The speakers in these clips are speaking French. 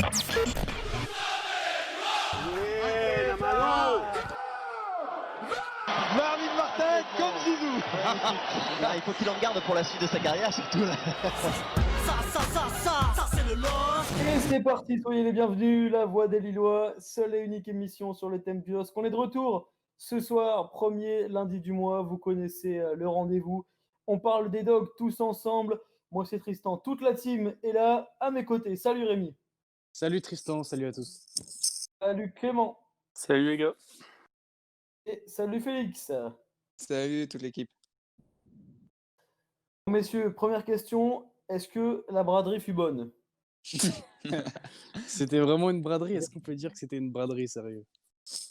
La Mano. Marvin Martin comme Zizou. Là, il faut qu'il en garde pour la suite de sa carrière, surtout là. Ça c'est le love. Et c'est parti, soyez les bienvenus, la voix des Lillois, seule et unique émission sur le thème du LOSC. On est de retour ce soir, premier lundi du mois, vous connaissez le rendez-vous. On parle des dogs tous ensemble. Moi c'est Tristan, toute la team est là à mes côtés. Salut Rémi. Salut Tristan, salut à tous. Salut Clément. Salut les gars. Et salut Félix. Salut toute l'équipe. Messieurs, première question, est-ce que la braderie fut bonne? C'était vraiment une braderie. Est-ce qu'on peut dire que c'était une braderie, sérieux?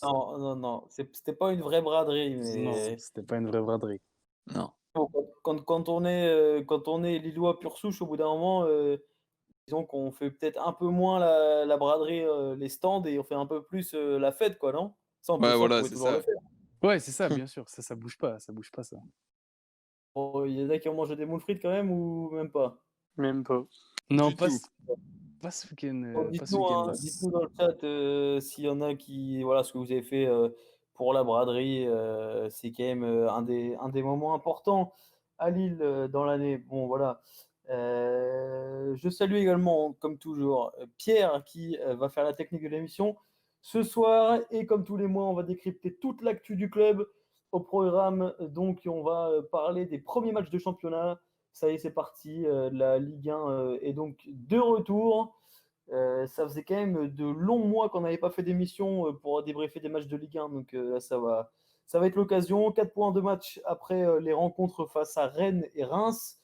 Non, c'était pas une vraie braderie, Non, mais c'était pas une vraie braderie. Non. bon, quand on est Lillois pur souche, au bout d'un moment, disons qu'on fait peut-être un peu moins la braderie, les stands, et on fait un peu plus la fête, quoi, non? Ça, on Ouais, voilà, pouvait c'est toujours ça. le faire. Ouais, c'est ça, bien sûr. Ça bouge pas ça. Bon, il y en a qui ont mangé des moules frites quand même, ou même pas? Même pas. Non, Du pas, tout. pas ce week-end. Bon, Pas ce dites-nous, hein, week-end-là. dites-nous dans le chat s'il y en a qui, voilà, ce que vous avez fait pour la braderie. C'est quand même un des moments importants à Lille dans l'année. Bon, voilà. Je salue également, comme toujours, Pierre qui va faire la technique de l'émission ce soir. Et comme tous les mois, on va décrypter toute l'actu du club au programme. Donc, on va parler des premiers matchs de championnat. Ça y est, c'est parti. La Ligue 1 est donc de retour. Ça faisait quand même de longs mois qu'on n'avait pas fait d'émission pour débriefer des matchs de Ligue 1. Donc là, ça va être l'occasion. 4 points de match après les rencontres face à Rennes et Reims.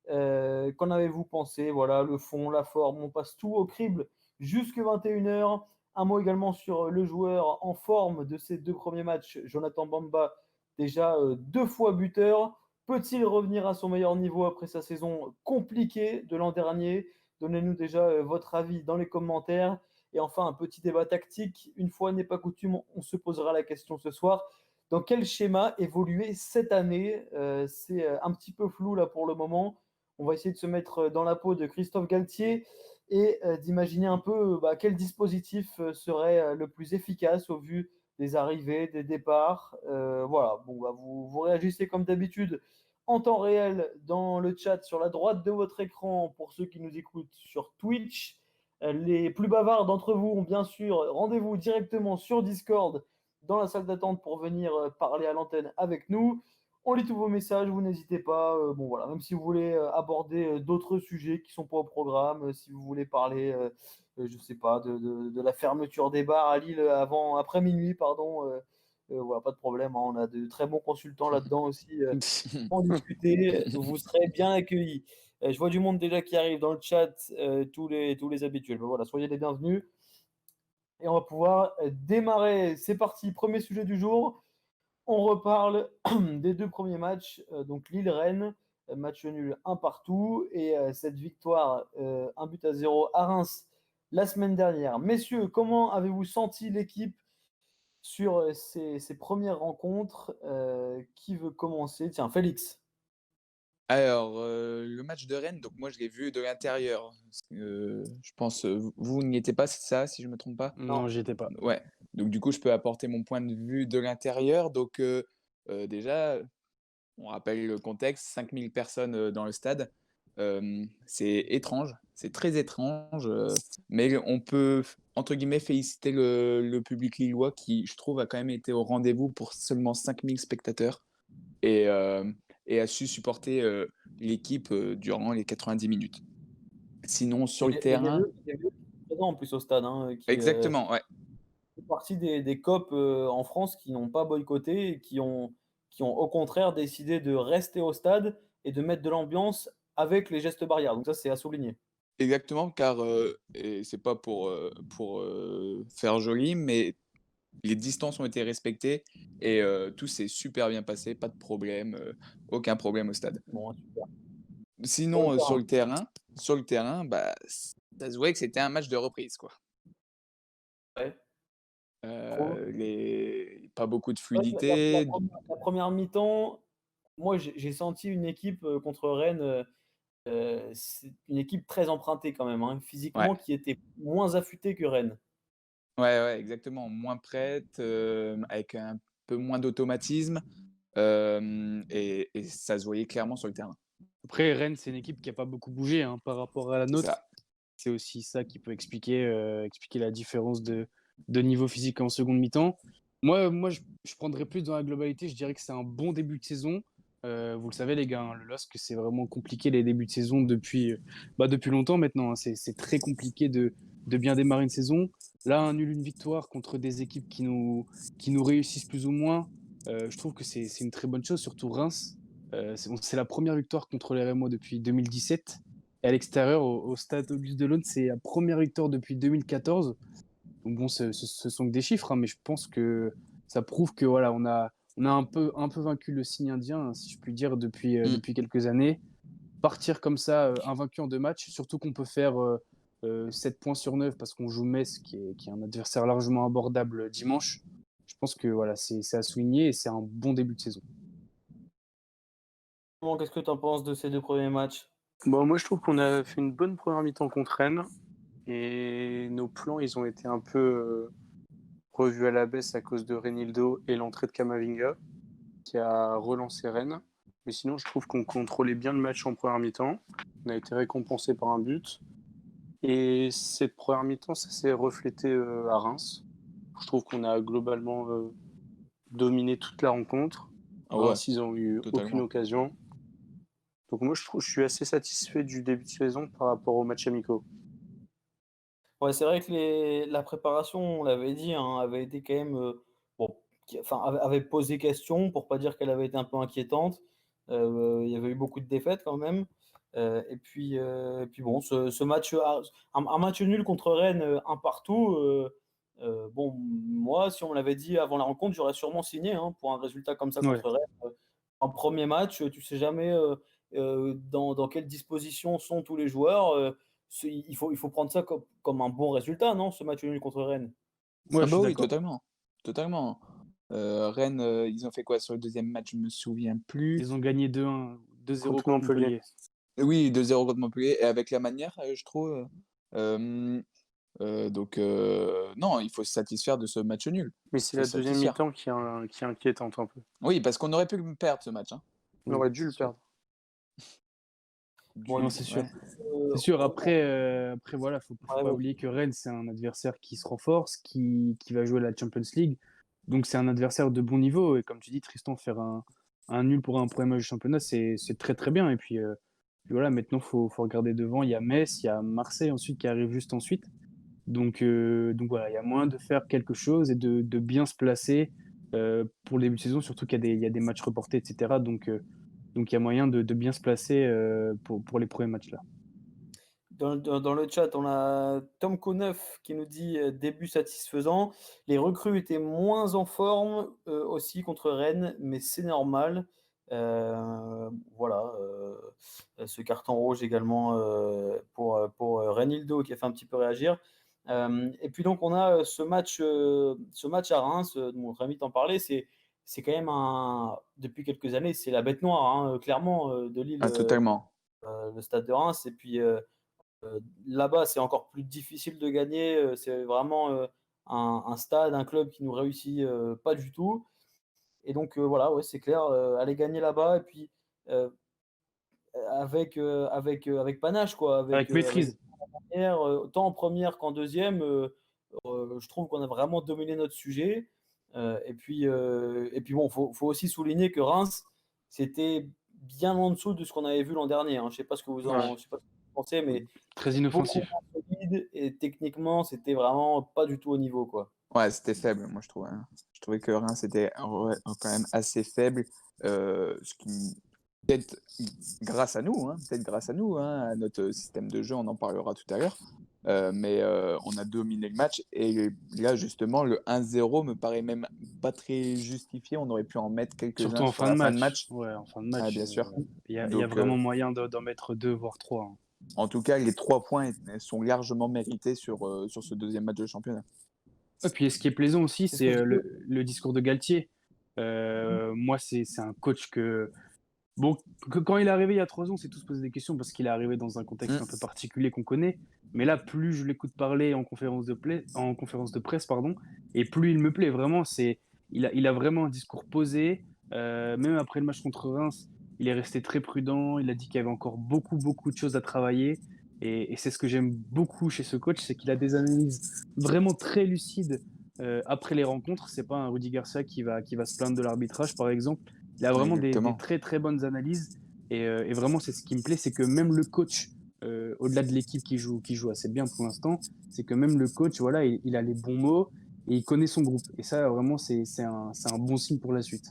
Qu'en avez-vous pensé? Voilà, le fond, la forme, on passe tout au crible jusque 21h. Un mot également sur le joueur en forme de ces deux premiers matchs, Jonathan Bamba, déjà 2 fois buteur. Peut-il revenir à son meilleur niveau après sa saison compliquée de l'an dernier? Donnez-nous déjà votre avis dans les commentaires. Et enfin, un petit débat tactique. Une fois n'est pas coutume, on se posera la question ce soir. Dans quel schéma évoluer cette année? C'est un petit peu flou là pour le moment. On va essayer de se mettre dans la peau de Christophe Galtier et d'imaginer un peu quel dispositif serait le plus efficace au vu des arrivées, des départs. Voilà, bon, vous réagissez comme d'habitude en temps réel dans le chat sur la droite de votre écran pour ceux qui nous écoutent sur Twitch. Les plus bavards d'entre vous ont bien sûr rendez-vous directement sur Discord dans la salle d'attente pour venir parler à l'antenne avec nous. On lit tous vos messages, vous n'hésitez pas. Bon voilà, même si vous voulez aborder d'autres sujets qui sont pas au programme, si vous voulez parler, je sais pas, de la fermeture des bars à Lille après minuit, pardon. Voilà, pas de problème, hein, on a de très bons consultants là-dedans aussi. En discuter, vous serez bien accueillis. Je vois du monde déjà qui arrive dans le chat, tous les habituels. Ben voilà, soyez les bienvenus. Et on va pouvoir démarrer. C'est parti, premier sujet du jour. On reparle des 2 premiers matchs, donc Lille-Rennes, match nul 1 partout, et cette victoire 1 but à 0 à Reims la semaine dernière. Messieurs, comment avez-vous senti l'équipe sur ces premières rencontres? Qui veut commencer? Tiens, Félix. Alors, le match de Rennes, donc moi je l'ai vu de l'intérieur. Parce que, je pense, vous n'y étiez pas, c'est ça, si je me trompe pas? Non, j'y étais pas. Ouais. Donc du coup, je peux apporter mon point de vue de l'intérieur. Donc déjà, on rappelle le contexte, 5000 personnes dans le stade. C'est étrange, c'est très étrange, mais on peut, entre guillemets, féliciter le public lillois qui, je trouve, a quand même été au rendez-vous pour seulement 5000 spectateurs et, et a su supporter l'équipe durant les 90 minutes. Sinon, sur le terrain... Il y a présent en plus au stade, hein, qui Exactement, ouais. fait partie des COP en France qui n'ont pas boycotté et qui ont au contraire décidé de rester au stade et de mettre de l'ambiance avec les gestes barrières. Donc ça, c'est à souligner. Exactement, car et c'est pas pour, faire joli, mais les distances ont été respectées et tout s'est super bien passé, pas de problème, aucun problème au stade. Bon, super. Sinon, Sur sur le le terrain, bah, ça se voyait que c'était un match de reprise, quoi. Ouais. Trop. Pas beaucoup de Ouais, fluidité. la première mi-temps, moi j'ai senti une équipe contre Rennes c'est une équipe très empruntée quand même, hein, physiquement, Ouais. qui était moins affûtée que Rennes. Ouais, exactement. Moins prête, avec un peu moins d'automatisme, et ça se voyait clairement sur le terrain. Après, Rennes, c'est une équipe qui a pas beaucoup bougé, hein, par rapport à la C'est nôtre. ça. C'est aussi ça qui peut expliquer la différence de niveau physique en seconde mi-temps. Moi, je prendrais plus dans la globalité. Je dirais que c'est un bon début de saison. Vous le savez, les gars, hein, le LOSC, c'est vraiment compliqué les débuts de saison depuis longtemps maintenant, hein. C'est très compliqué de bien démarrer une saison. Là, un nul, une victoire contre des équipes qui nous réussissent plus ou moins, je trouve que c'est une très bonne chose, surtout Reims. C'est la première victoire contre les Rémois depuis 2017. Et à l'extérieur, au stade Auguste Delaune, c'est la première victoire depuis 2014. Donc bon, ce sont que des chiffres, hein, mais je pense que ça prouve que voilà, on a un peu vaincu le signe indien, hein, si je puis dire, Mmh. depuis quelques années. Partir comme ça, invaincu en 2 matchs, surtout qu'on peut faire 7 points sur 9 parce qu'on joue Metz, qui est un adversaire largement abordable dimanche. Je pense que voilà, c'est à souligner et c'est un bon début de saison. Qu'est-ce que tu en penses de ces 2 premiers matchs? Bon, moi, je trouve qu'on a fait une bonne première mi-temps contre Rennes et nos plans, ils ont été un peu revus à la baisse à cause de Renildo et l'entrée de Camavinga qui a relancé Rennes. Mais sinon, je trouve qu'on contrôlait bien le match en première mi-temps. On a été récompensé par un but. Et cette première mi-temps, ça s'est reflété à Reims. Je trouve qu'on a globalement dominé toute la rencontre. Ah ouais, Reims, ils n'ont eu aucune totalement. occasion. Donc moi, je suis assez satisfait du début de saison par rapport aux matchs amicaux. Ouais, c'est vrai que la préparation, on l'avait dit, hein, avait été quand même, bon, enfin, avait posé question, pour pas dire qu'elle avait été un peu inquiétante. Il y avait eu beaucoup de défaites quand même. Et puis bon, ce match, un match nul contre Rennes, un partout, bon, moi, si on me l'avait dit avant la rencontre, j'aurais sûrement signé, hein, pour un résultat comme ça Ouais. contre Rennes. En premier match, tu sais jamais, dans quelle disposition sont tous les joueurs. Il faut prendre ça comme un bon résultat, non, ce match nul contre Rennes? Ouais, Ah je bah suis oui, d'accord. totalement, totalement. Rennes, ils ont fait quoi sur le deuxième match? Je me souviens plus. Ils ont gagné 2-1, 2-0 Contre contre Montpellier. Montpellier. Oui, 2-0 contre Montpellier et avec la manière, je trouve, donc non, il faut se satisfaire de ce match nul. Mais Il c'est faut la se deuxième satisfaire. mi-temps qui est inquiétante un peu. Oui, parce qu'on aurait pu le perdre ce match, hein. On Oui, aurait dû c'est le sûr. perdre. Bon, Non, Du c'est sûr. ouais. C'est sûr, on après voilà, faut ouais, pas vas oublier que Rennes, c'est un adversaire qui se renforce, qui va jouer la Champions League. Donc c'est un adversaire de bon niveau. Et comme tu dis, Tristan, faire un nul pour un premier match de championnat, c'est très très bien. Et puis voilà, maintenant, faut regarder devant. Il y a Metz, il y a Marseille ensuite qui arrive juste ensuite. Donc voilà, il y a moyen de faire quelque chose et de bien se placer pour le début de saison, surtout qu'il y a des matchs reportés, etc. Donc il y a moyen de bien se placer pour les premiers matchs là. Dans le chat, on a Tom Coneuf qui nous dit, «Début satisfaisant. Les recrues étaient moins en forme, aussi contre Rennes, mais c'est normal». Voilà, ce carton rouge également, pour Reinildo qui a fait un petit peu réagir. Et puis donc on a, ce match à Reims, dont Rémi t'en parlait, c'est quand même depuis quelques années, c'est la bête noire, hein, clairement, de Lille, Ah totalement. le stade de Reims. Et puis, là-bas, c'est encore plus difficile de gagner, c'est vraiment, un stade, un club qui nous réussit, pas du tout. Et donc, voilà, ouais, c'est clair, aller gagner là-bas et puis, heu, avec panache quoi, Avec avec maîtrise. manière, autant en première qu'en deuxième, je trouve qu'on a vraiment dominé notre sujet. Et puis bon, faut aussi souligner que Reims, c'était bien en dessous de ce qu'on avait vu l'an dernier, hein. Ouais. Je sais pas ce que vous pensez, mais Très beaucoup inoffensif. moins solide et techniquement, c'était vraiment pas du tout au niveau, quoi. Ouais, c'était faible, moi je trouvais, hein. Je trouvais que Reims était ouais, quand même assez faible, ce qui peut-être peut-être grâce à nous, hein, à notre système de jeu, on en parlera tout à l'heure, mais on a dominé le match et là justement le 1-0 me paraît même pas très justifié. On aurait pu en mettre Surtout quelques-uns en sur fin de la fin de match. match. Ouais, en fin de Ah match, bien sûr. il y a Donc vraiment moyen d'en mettre 2 voire 3, hein. en tout cas les 3 points sont largement mérités sur ce deuxième match de championnat. Et puis ce qui est plaisant aussi, C'est ce c'est que je le discours de Galtier. Moi, c'est un coach Bon, quand il est arrivé il y a 3 ans, c'est tout se poser des questions parce qu'il est arrivé dans un contexte un peu particulier qu'on connaît. Mais là, plus je l'écoute parler en conférence de presse, pardon, et plus il me plaît. Vraiment, il a vraiment un discours posé. Même après le match contre Reims, il est resté très prudent. Il a dit qu'il y avait encore beaucoup, beaucoup de choses à travailler. Et c'est ce que j'aime beaucoup chez ce coach, c'est qu'il a des analyses vraiment très lucides après les rencontres. C'est pas un Rudy Garcia qui va se plaindre de l'arbitrage, par exemple. Il a vraiment des Exactement. très très bonnes analyses et vraiment c'est ce qui me plaît, c'est que même le coach, au-delà de l'équipe qui joue assez bien pour l'instant, c'est que même le coach, voilà, il a les bons mots et il connaît son groupe. Et ça, vraiment, c'est un bon signe pour la suite.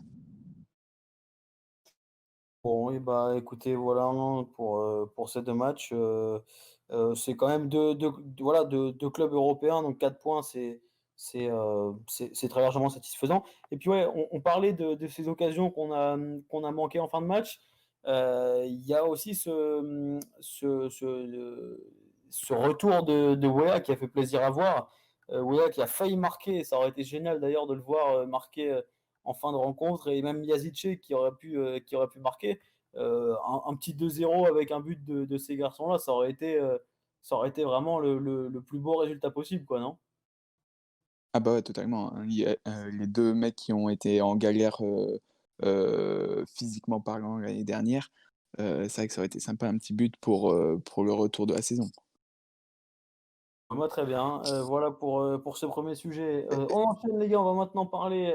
Bon, et bah écoutez, voilà hein, pour ces deux matchs. C'est quand même voilà, deux clubs européens, donc 4 points, c'est très largement satisfaisant. Et puis ouais, on parlait de ces occasions qu'on a manquées en fin de match. Il y a aussi ce retour de Weah qui a fait plaisir à voir. Weah qui a failli marquer, ça aurait été génial d'ailleurs de le voir marquer en fin de rencontre, et même Yazice qui aurait pu marquer. Un petit 2-0 avec un but de ces garçons-là, ça aurait été vraiment le plus beau résultat possible, quoi, non? Ah bah ouais, totalement, hein. Il y a, les 2 mecs qui ont été en galère, physiquement parlant l'année dernière, c'est vrai que ça aurait été sympa un petit but pour le retour de la saison. Moi, très bien. Voilà pour ce premier sujet. On enchaîne, les gars. On va maintenant parler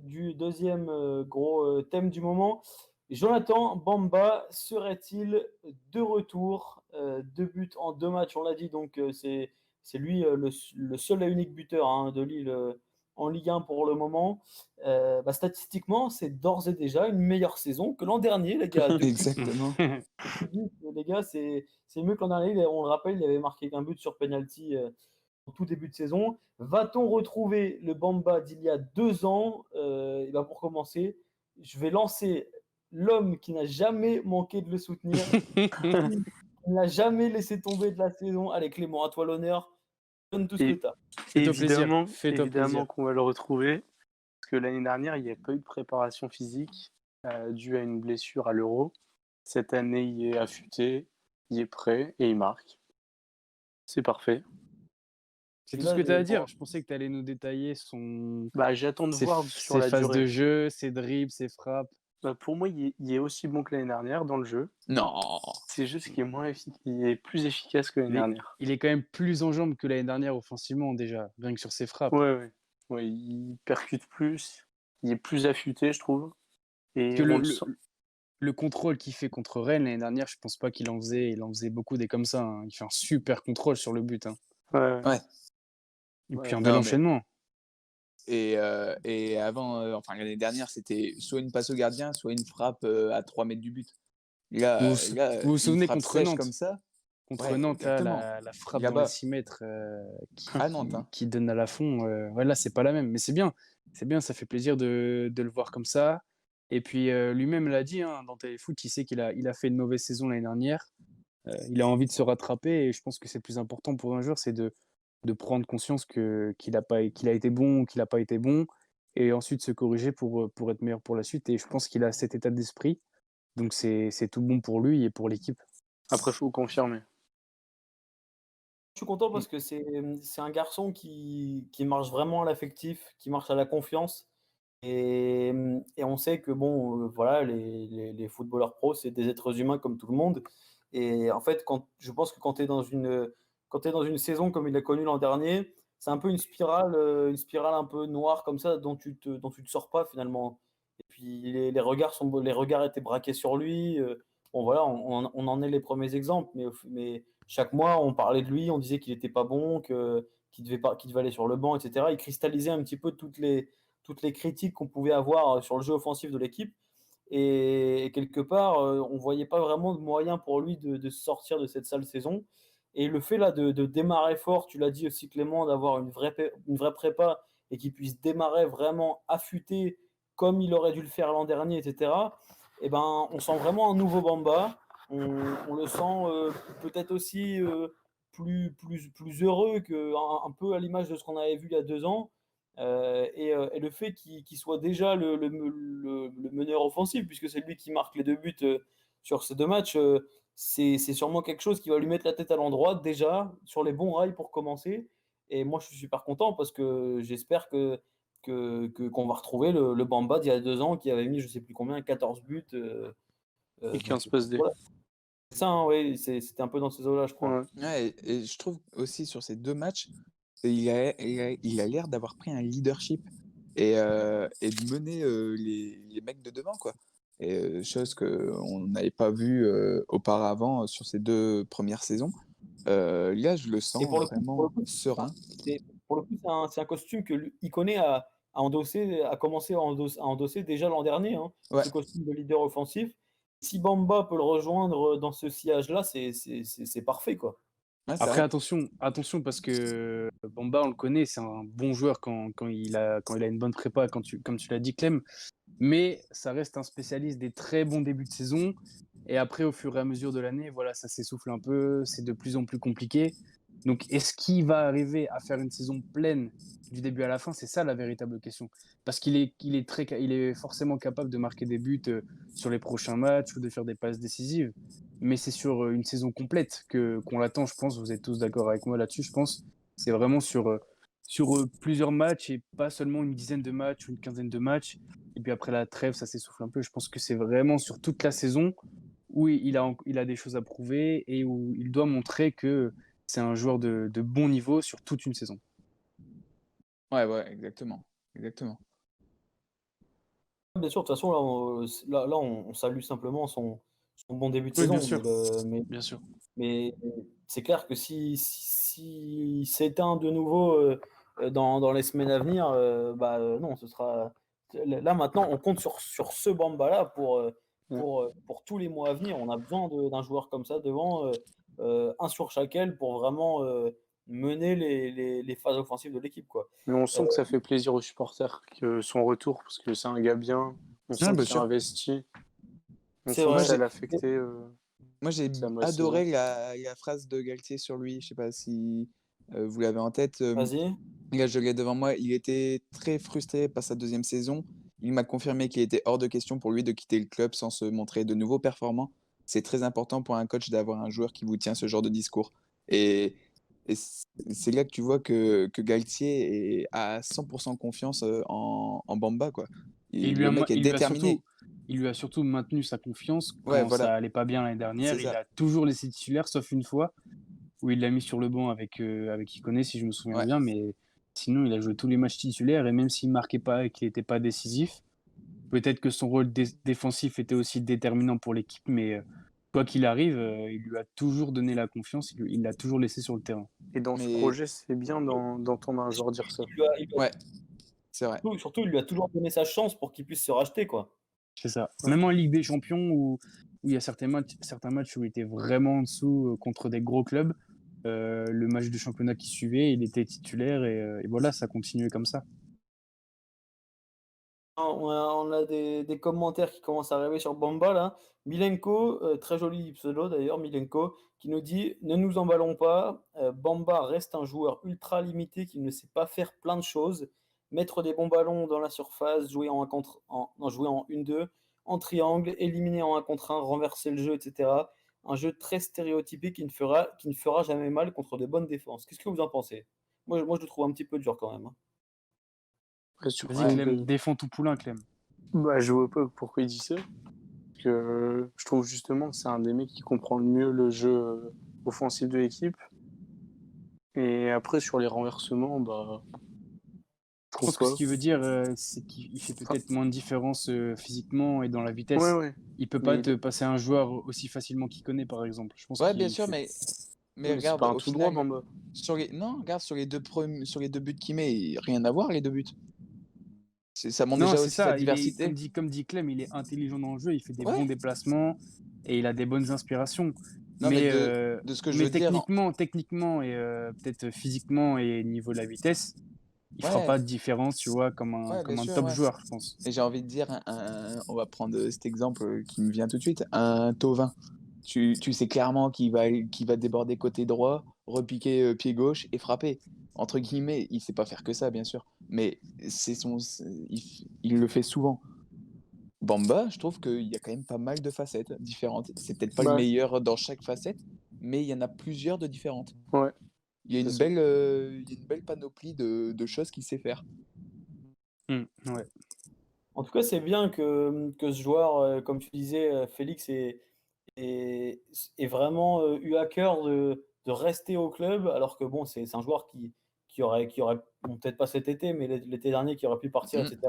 du deuxième gros thème du moment. Jonathan Bamba serait-il de retour? 2 buts en 2 matchs, on l'a dit. Donc, c'est lui le seul et unique buteur hein, de Lille en Ligue 1 pour le moment. Bah, statistiquement, c'est d'ores et déjà une meilleure saison que l'an dernier, les gars. Exactement. Les gars, c'est mieux que l'an dernier. On le rappelle, il avait marqué qu'un but sur penalty en tout début de saison. Va-t-on retrouver le Bamba d'il y a 2 ans? Et ben pour commencer, je vais lancer l'homme qui n'a jamais manqué de le soutenir, qui n'a jamais laissé tomber de la saison. Allez, Clément, à toi l'honneur. Donne tout ce que Et tu as. Fais-toi plaisir. évidemment, Fais-toi évidemment plaisir. qu'on va le retrouver, parce que l'année dernière, il n'y a pas eu de préparation physique due à une blessure à l'Euro. Cette année, il est affûté, il est prêt et il marque. C'est parfait. C'est Puis tout ce là, que tu as à dire. Je pensais que tu allais nous détailler Bah, j'attends de voir sur ses la phases de durée. jeu, ses dribbles, ses frappes. Bah, pour moi, il est aussi bon que l'année dernière dans le jeu. Non! C'est juste qu'il est plus efficace que l'année Il est, dernière. il est quand même plus en jambes que l'année dernière offensivement déjà, rien que sur ses frappes. Ouais. Ouais, il percute plus, il est plus affûté, je trouve. Et Que on le, le le, sent. le contrôle qu'il fait contre Rennes l'année dernière, je pense pas qu'il en faisait. Il en faisait beaucoup des comme ça, hein. Il fait un super contrôle sur le but, hein. Ouais. Ouais. Et Ouais. puis un bel Non, mais enchaînement. et avant, enfin l'année dernière, c'était soit une passe au gardien, soit une frappe, à 3 mètres du but. Vous Là, vous, là, vous vous une souvenez frappe contre sèche Nantes? comme ça, Contre ouais, Nantes, là, exactement. la frappe dans les Là-bas, 6 mètres à Nantes, hein. qui donne à la fond. Ouais, là, c'est pas la même. Mais c'est bien. C'est bien, ça fait plaisir de le voir comme ça. Et puis lui-même l'a dit hein, dans Téléfoot, il sait qu'il a fait une mauvaise saison l'année dernière. Il a envie de se rattraper et je pense que c'est le plus important pour un joueur, c'est de prendre conscience qu'il a été bon ou qu'il n'a pas été bon et ensuite se corriger pour être meilleur pour la suite. Et je pense qu'il a cet état d'esprit. Donc c'est tout bon pour lui et pour l'équipe. Après, faut confirmer. Je suis content parce que c'est un garçon qui marche vraiment à l'affectif, qui marche à la confiance. Et on sait que bon, voilà, les footballeurs pros, c'est des êtres humains comme tout le monde. Et en fait, je pense que quand tu es dans une saison comme il a connu l'an dernier, c'est un peu une spirale un peu noire comme ça dont tu te sors pas finalement. Et puis les regards étaient braqués sur lui. Bon voilà, on en est les premiers exemples, mais chaque mois on parlait de lui, on disait qu'il était pas bon, qu'il devait aller sur le banc, etc. Il cristallisait un petit peu toutes les critiques qu'on pouvait avoir sur le jeu offensif de l'équipe. Et quelque part, on ne voyait pas vraiment de moyen pour lui de sortir de cette sale saison. Et le fait là de démarrer fort, tu l'as dit aussi Clément, d'avoir une vraie prépa et qu'il puisse démarrer vraiment affûté comme il aurait dû le faire l'an dernier, etc. Et ben, on sent vraiment un nouveau Bamba. On le sent peut-être aussi plus heureux, un peu à l'image de ce qu'on avait vu il y a 2 ans. Et le fait qu'il soit déjà le meneur offensif, puisque c'est lui qui marque les 2 buts, sur ces 2 matchs, c'est sûrement quelque chose qui va lui mettre la tête à l'endroit, déjà, sur les bons rails pour commencer. Et moi, je suis super content parce que j'espère qu'on va retrouver le Bamba d'il y a 2 ans qui avait mis je sais plus combien, 14 buts, Et donc 15 passes D. voilà. C'est ça, hein, oui, c'était un peu dans ces eaux-là, je crois. Ouais. Ouais, et je trouve aussi sur ces 2 matchs, il a l'air d'avoir pris un leadership et de mener les mecs de devant, quoi. Et chose qu'on n'avait pas vue auparavant sur ces 2 premières saisons. Là, je le Et sens pour le vraiment coup, serein. pour le coup, c'est un costume que Ikoné a commencé à endosser déjà l'an dernier, hein, Ouais, ce costume de leader offensif. Si Bamba peut le rejoindre dans ce sillage-là, c'est parfait, quoi. ouais, c'est Après, vrai. attention, parce que Bamba, on le connaît, c'est un bon joueur quand il a une bonne prépa, comme tu l'as dit, Clem. Mais ça reste un spécialiste des très bons débuts de saison. Et après, au fur et à mesure de l'année, voilà, ça s'essouffle un peu, c'est de plus en plus compliqué. Donc, est-ce qu'il va arriver à faire une saison pleine du début à la fin? C'est ça la véritable question. Parce il est forcément capable de marquer des buts sur les prochains matchs ou de faire des passes décisives. Mais c'est sur une saison complète qu'on l'attend, je pense. Vous êtes tous d'accord avec moi là-dessus, je pense. C'est vraiment sur plusieurs matchs et pas seulement une dizaine de matchs ou une quinzaine de matchs. Et puis après la trêve, ça s'essouffle un peu. Je pense que c'est vraiment sur toute la saison où il a des choses à prouver et où il doit montrer que c'est un joueur de bon niveau sur toute une saison. Ouais, exactement. Exactement. Bien sûr, de toute façon, on salue simplement son bon début de Oui, bien saison. sûr. Mais Bien sûr. Mais c'est clair que si s'éteint de nouveau dans les semaines à venir, non, ce sera. Là maintenant, on compte sur ce Bamba-là pour tous les mois à venir. On a besoin d'un joueur comme ça devant, un sur chaque aile pour vraiment mener les phases offensives de l'équipe, quoi. Mais on sent que ça fait plaisir aux supporters que son retour, parce que c'est un gars bien, on Ouais, sent bien qu'il est sûr. investi, on C'est sent que Moi, vrai. ça j'ai l'a affecté Moi, j'ai sa saison. adoré la phrase de Galtier sur lui. Je sais pas si vous l'avez en tête. Vas-y. Là, je l'ai devant moi. Il était très frustré par sa 2e saison. Il m'a confirmé qu'il était hors de question pour lui de quitter le club sans se montrer de nouveau performant. C'est très important pour un coach d'avoir un joueur qui vous tient ce genre de discours. Et, c'est là que tu vois que Galtier a 100% confiance en Bamba, quoi. Et Le mec est déterminé. il lui a surtout maintenu sa confiance Ouais, quand ça voilà, allait pas bien l'année c'est dernière. Il ça. a toujours laissé titulaire, sauf une fois où il l'a mis sur le banc avec Ikoné, si je me souviens Ouais. bien. Mais sinon, il a joué tous les matchs titulaires et même s'il marquait pas et qu'il n'était pas décisif, peut-être que son rôle défensif était aussi déterminant pour l'équipe. Mais quoi qu'il arrive, il lui a toujours donné la confiance, il l'a toujours laissé sur le terrain. Et dans ce Mais projet, c'est bien d'entendre un joueur dire ça. ouais, c'est vrai. Surtout, il lui a toujours donné sa chance pour qu'il puisse se racheter, quoi. C'est ça. Ouais. Même en Ligue des Champions, où il y a certains matchs où il était vraiment en dessous contre des gros clubs, le match de championnat qui suivait, il était titulaire et voilà, ça continuait comme ça. On a des commentaires qui commencent à arriver sur Bamba là. Milenko, très joli pseudo d'ailleurs, Milenko, qui nous dit: «Ne nous emballons pas, Bamba reste un joueur ultra limité qui ne sait pas faire plein de choses. Mettre des bons ballons dans la surface, jouer en 1 contre en non, jouer en 1-2, en triangle, éliminer en 1 contre 1, renverser le jeu et cetera. Un jeu très stéréotypé qui ne fera jamais mal contre de bonnes défenses». Qu'est-ce que vous en pensez? Moi je le trouve un petit peu dur quand même, hein. Après, surtout, Vas-y, Clem, défends tout poulain, Clem. je vois pas pourquoi il dit ça. Parce que je trouve justement que c'est un des mecs qui comprend le mieux le jeu offensif de l'équipe. Et après, sur les renversements, Je pense que ce qu'il veut dire, c'est qu'il fait peut-être moins de différence physiquement et dans la vitesse. Ouais. Il peut pas Mais te passer un joueur aussi facilement qu'il connaît, par exemple. Je pense Ouais, qu'il bien sûr, fait- mais c'est regarde, pas un au tout droit, final, Bamba. non, regarde sur les 2 buts qu'il met, rien à voir les 2 buts. Ça montre Non, déjà c'est aussi sa ça. Il est, diversité. comme dit Clem, il est intelligent dans le jeu, il fait des Ouais. bons déplacements et il a des bonnes inspirations. Non, mais Mais, de ce que je veux dire, techniquement et peut-être physiquement et niveau de la vitesse, il fera ouais, pas de différence, tu vois, comme ouais, bien un sûr, top ouais. joueur, je pense. Et j'ai envie de dire, on va prendre cet exemple qui me vient tout de suite, un Thauvin. Tu sais clairement qu'il va déborder côté droit. repiquer pied gauche et frapper. Entre guillemets, il sait pas faire que ça, bien sûr, mais il le fait souvent. Bamba, je trouve qu'il y a quand même pas mal de facettes différentes. C'est peut-être pas le Bah, meilleur dans chaque facette, mais il y en a plusieurs de différentes. ouais, Il y a c'est une sûr. il y a une belle panoplie de choses qu'il sait faire. Ouais. En tout cas, c'est bien que ce joueur, comme tu disais, Félix, ait vraiment eu à cœur de rester au club, alors que bon, c'est un joueur qui aurait, bon, peut-être pas cet été, mais l'été dernier, qui aurait pu partir, Mm. etc.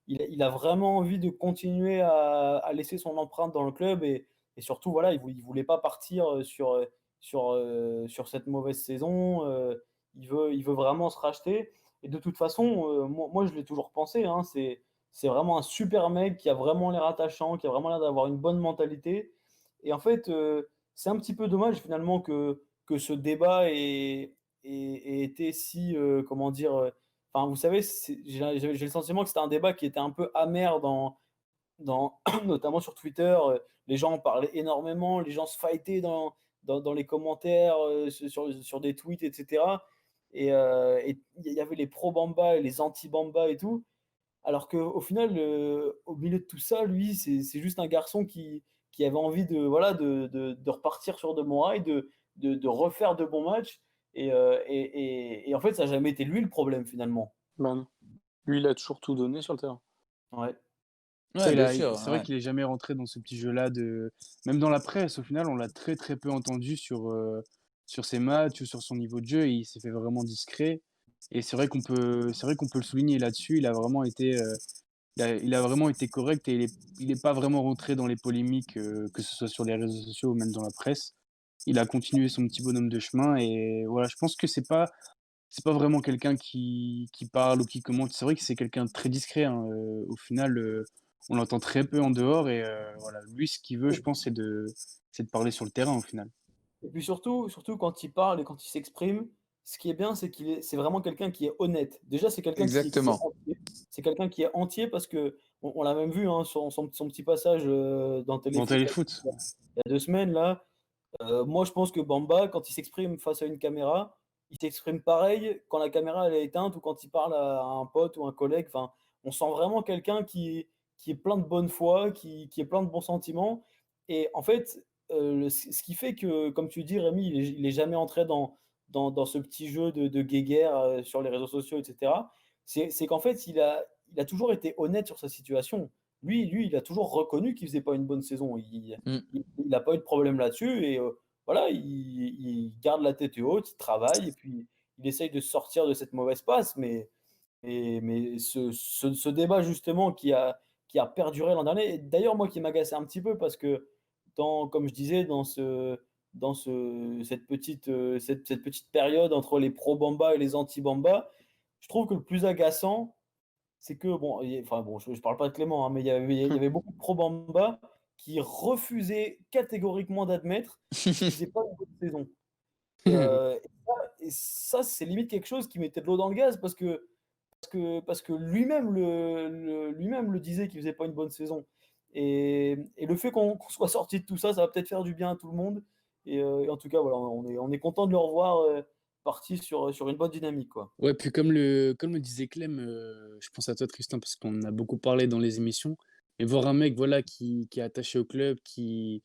Il a vraiment envie de continuer à laisser son empreinte dans le club et surtout, voilà, il voulait pas partir sur cette mauvaise saison. Il veut vraiment se racheter. Et de toute façon, moi, je l'ai toujours pensé, hein, c'est vraiment un super mec qui a vraiment l'air attachant, qui a vraiment l'air d'avoir une bonne mentalité. Et en fait, c'est un petit peu dommage finalement que ce débat ait été si, comment dire, enfin, vous savez, j'ai le sentiment que c'était un débat qui était un peu amer notamment sur Twitter. Les gens en parlaient énormément, les gens se fightaient dans les commentaires, sur des tweets, etc. Et il y avait les pro-Bamba et les anti-Bamba et tout. Alors qu'au final, au milieu de tout ça, lui, c'est juste un garçon qui avait envie de, voilà, de repartir sur de bons rails, de refaire de bons matchs. Et en fait, ça n'a jamais été lui le problème finalement. Bah, non. Lui, il a toujours tout donné sur le terrain. Ouais. Ouais, bien sûr. C'est vrai Ouais. qu'il est jamais rentré dans ce petit jeu-là de même dans la presse, au final, on l'a très, très peu entendu sur ses matchs ou sur son niveau de jeu. Il s'est fait vraiment discret et c'est vrai qu'on peut le souligner là-dessus. Il a vraiment été correct et il est pas vraiment rentré dans les polémiques, que ce soit sur les réseaux sociaux ou même dans la presse. Il a continué son petit bonhomme de chemin et voilà, je pense que c'est pas vraiment quelqu'un qui parle ou qui commente. C'est vrai que c'est quelqu'un de très discret, hein, au final, on l'entend très peu en dehors et voilà, lui, ce qu'il veut, je pense, c'est de parler sur le terrain, au final. Et puis surtout quand il parle et quand il s'exprime, ce qui est bien, c'est vraiment quelqu'un qui est honnête. Déjà, c'est quelqu'un qui est Exactement. entier. C'est quelqu'un qui est entier parce qu'on l'a même vu, hein, son petit passage dans Dans Téléfoot là, Téléfoot. il y a 2 semaines là. Moi, je pense que Bamba, quand il s'exprime face à une caméra, il s'exprime pareil quand la caméra elle est éteinte ou quand il parle à un pote ou un collègue. Enfin, on sent vraiment quelqu'un qui est plein de bonne foi, qui est plein de bons sentiments. Et en fait, ce qui fait que, comme tu dis, Rémi, il est jamais entré dans ce petit jeu de guéguerre sur les réseaux sociaux, etc. C'est qu'en fait, il a toujours été honnête sur sa situation. Lui, il a toujours reconnu qu'il faisait pas une bonne saison. Mm. Il n'a pas eu de problème là-dessus et voilà, il garde la tête haute, il travaille et puis il essaye de sortir de cette mauvaise passe. Mais ce débat justement qui a perduré l'an dernier, et d'ailleurs moi qui m'agaçait un petit peu parce que comme je disais, cette petite période entre les pro-Bamba et les anti-Bamba, je trouve que le plus agaçant, c'est que bon, enfin bon, je parle pas de Clément, hein, mais il y avait beaucoup de pro-Bamba qui refusaient catégoriquement d'admettre qu'il faisait pas une bonne saison. Et ça, c'est limite quelque chose qui mettait de l'eau dans le gaz parce que lui-même le disait qu'il faisait pas une bonne saison. Et le fait qu'on soit sorti de tout ça, ça va peut-être faire du bien à tout le monde. Et en tout cas, voilà, on est content de le revoir parti sur une bonne dynamique, quoi. Ouais, puis comme le disait Clem, je pense à toi, Tristan, parce qu'on en a beaucoup parlé dans les émissions et voir un mec, voilà, qui est attaché au club, qui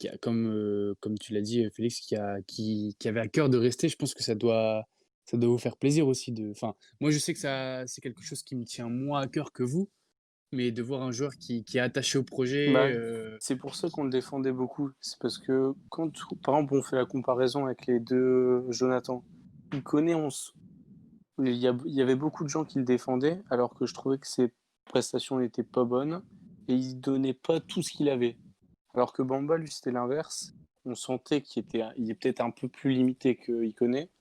a comme tu l'as dit, Félix, qui avait à cœur de rester, je pense que ça doit vous faire plaisir aussi enfin, moi, je sais que ça c'est quelque chose qui me tient moins à cœur que vous, mais de voir un joueur qui est attaché au projet, Bah, c'est pour ça qu'on le défendait beaucoup. C'est parce que quand, par exemple, on fait la comparaison avec les deux Jonathan, il y avait beaucoup de gens qui le défendaient, alors que je trouvais que ses prestations n'étaient pas bonnes et il donnait pas tout ce qu'il avait. Alors que Bamba, lui, c'était l'inverse. On sentait il est peut-être un peu plus limité qu'Ikoné,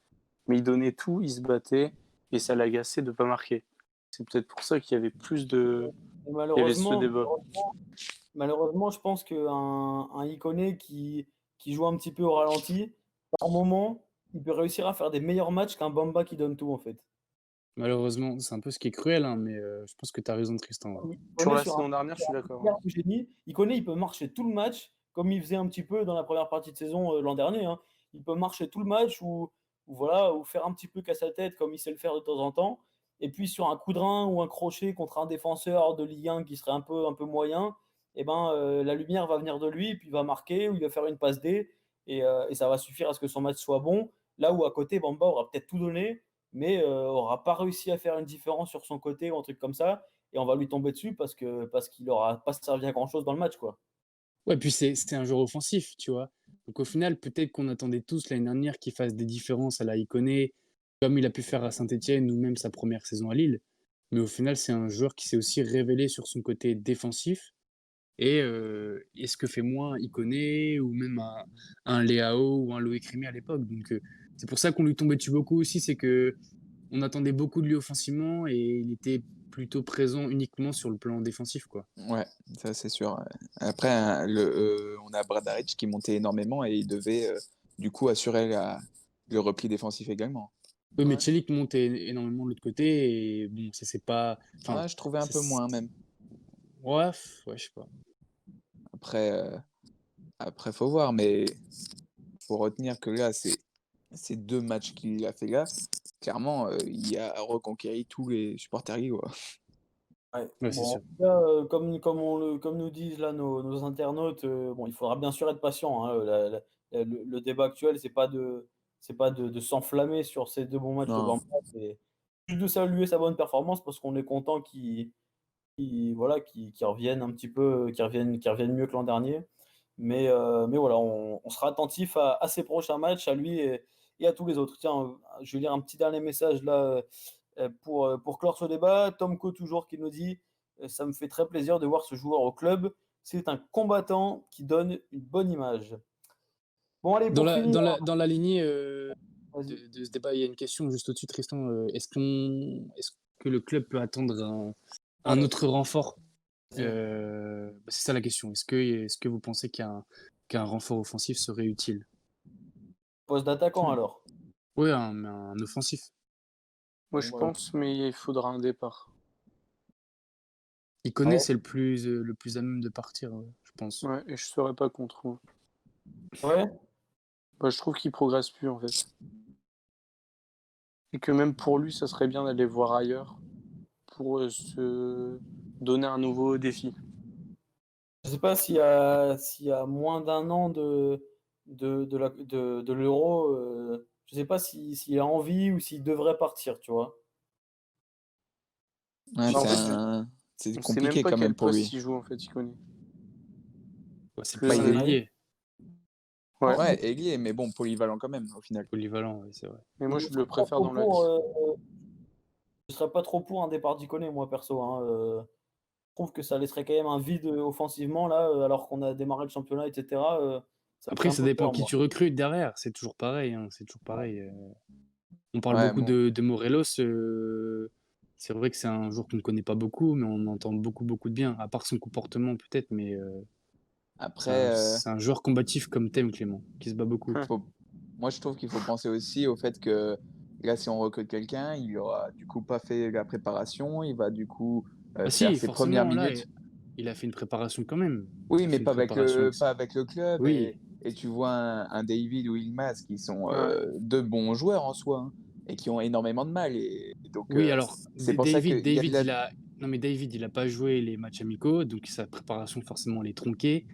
mais il donnait tout, il se battait et ça l'agaçait de pas marquer. C'est peut-être pour ça qu'il y avait Et il y avait ce débat. malheureusement, je pense qu'un Iconé qui joue un petit peu au ralenti, par moment, il peut réussir à faire des meilleurs matchs qu'un Bamba qui donne tout, en fait. malheureusement, c'est un peu ce qui est cruel, hein, mais je pense que tu as raison, Tristan, ouais. Sur Iconé, la sur un saison dernière, je suis d'accord, hein. super génie, Iconé, il peut marcher tout le match, comme il faisait un petit peu dans la première partie de saison l'an dernier, hein. Il peut marcher tout le match voilà, ou faire un petit peu casse à tête comme il sait le faire de temps en temps. Et puis sur un coup de rein ou un crochet contre un défenseur de Ligue 1 qui serait un peu moyen, et ben, la lumière va venir de lui, et puis il va marquer ou il va faire une passe D, et ça va suffire à ce que son match soit bon. Là où à côté, Bamba aura peut-être tout donné, mais aura pas réussi à faire une différence sur son côté ou un truc comme ça, et on va lui tomber dessus parce qu'il aura pas servi à grand chose dans le match, quoi. Ouais, puis c'était un joueur offensif, tu vois. Donc au final, peut-être qu'on attendait tous l'année dernière qu'il fasse des différences à la Ikoné, comme il a pu faire à Saint-Etienne ou même sa première saison à Lille. Mais au final, c'est un joueur qui s'est aussi révélé sur son côté défensif. Et ce que fait moins Ikoné ou même un Leao ou un Loïc Rémy à l'époque. Donc c'est pour ça qu'on lui tombait dessus beaucoup aussi, c'est que on attendait beaucoup de lui offensivement et il était plutôt présent uniquement sur le plan défensif, quoi. Ouais, ça c'est sûr. Ouais. Après, on a Bradaric qui montait énormément et il devait du coup assurer le repli défensif également. Oui, mais Ouais. Chelik montait énormément de l'autre côté et bon, ça c'est pas. Enfin, Ouais, je trouvais un peu moins même. ouais, ouais, je sais pas. Après, après faut voir, mais faut retenir que là, ces 2 matchs qu'il a fait là, clairement, il a reconquéri tous les supporters lillois. Ouais. Ouais, c'est Bon, en sûr. tout cas, comme nous disent là nos internautes, bon, il faudra bien sûr être patient, hein. Le débat actuel, c'est pas de s'enflammer sur ces 2 bons matchs de Non. Bamba, c'est juste de saluer sa bonne performance parce qu'on est content voilà, qu'il revienne un petit peu, qu'il revienne mieux que l'an dernier. Mais voilà, on sera attentif à ses prochains matchs, à lui et à tous les autres. Tiens, je vais lire un petit dernier message là, pour clore ce débat. Tomko toujours qui nous dit: Ça me fait très plaisir de voir ce joueur au club. C'est un combattant qui donne une bonne image.» Bon, allez, Dans pour la, finir, dans la, dans la lignée vas-y. de ce débat, il y a une question juste au-dessus, Tristan. Est-ce que le club peut attendre un Ouais, autre renfort? vas-y. C'est ça la question. Est-ce que vous pensez qu'un renfort offensif serait utile? Poste d'attaquant alors. Oui, un offensif. Moi, Bon, je bah, pense, mais il faudra un départ. Il connaît, ouais. c'est le plus à même de partir, je pense. Ouais, et je serais pas contre. Moi. Ouais. Bah, je trouve qu'il progresse plus, en fait. Et que même pour lui, ça serait bien d'aller voir ailleurs pour se donner un nouveau défi. Je sais pas s'il y a moins d'un an de l'Euro, je sais pas s'il a envie ou s'il devrait partir, tu vois? Ouais, Bah, en fait, c'est on sait même compliqué pas quand même quel pour poste lui. il joue, en fait, il connaît. Ouais, c'est Bah, plus Que, un il est Ouais. ailier, ouais, ouais, ailier, mais bon, polyvalent quand même au final. polyvalent, ouais, c'est vrai. mais moi, Je je serais le pas préfère trop dans pour, l'axe. je serais pas trop pour un départ d'Ikoné, moi perso, hein, je trouve que ça laisserait quand même un vide, offensivement là, alors qu'on a démarré le championnat et cetera, ça me fait Après, un ça peu dépend peur, qui moi. tu recrutes derrière. C'est toujours pareil, hein, c'est toujours pareil. On parle Ouais, beaucoup bon. de Morelos. C'est vrai que c'est un joueur qu'on ne connaît pas beaucoup, mais on entend beaucoup, beaucoup de bien. À part son comportement, peut-être, mais Après, c'est un joueur combatif comme thème, Clément, qui se bat beaucoup. faut... moi je trouve qu'il faut penser aussi au fait que là, si on recrute quelqu'un, il aura du coup pas fait la préparation, il va du coup Ah faire si, ses premières forcément, là, minutes. il a fait une préparation quand même. Oui, Il a mais fait une préparation avec... pas avec le club. Oui, Et tu vois un David ou Ilmaz qui sont Ouais. deux bons joueurs en soi hein, et qui ont énormément de mal. Et donc, oui, alors, c'est pour ça qu'il y a de la. Non, mais David, il a pas joué les matchs amicaux, donc sa préparation, forcément, elle est tronquée.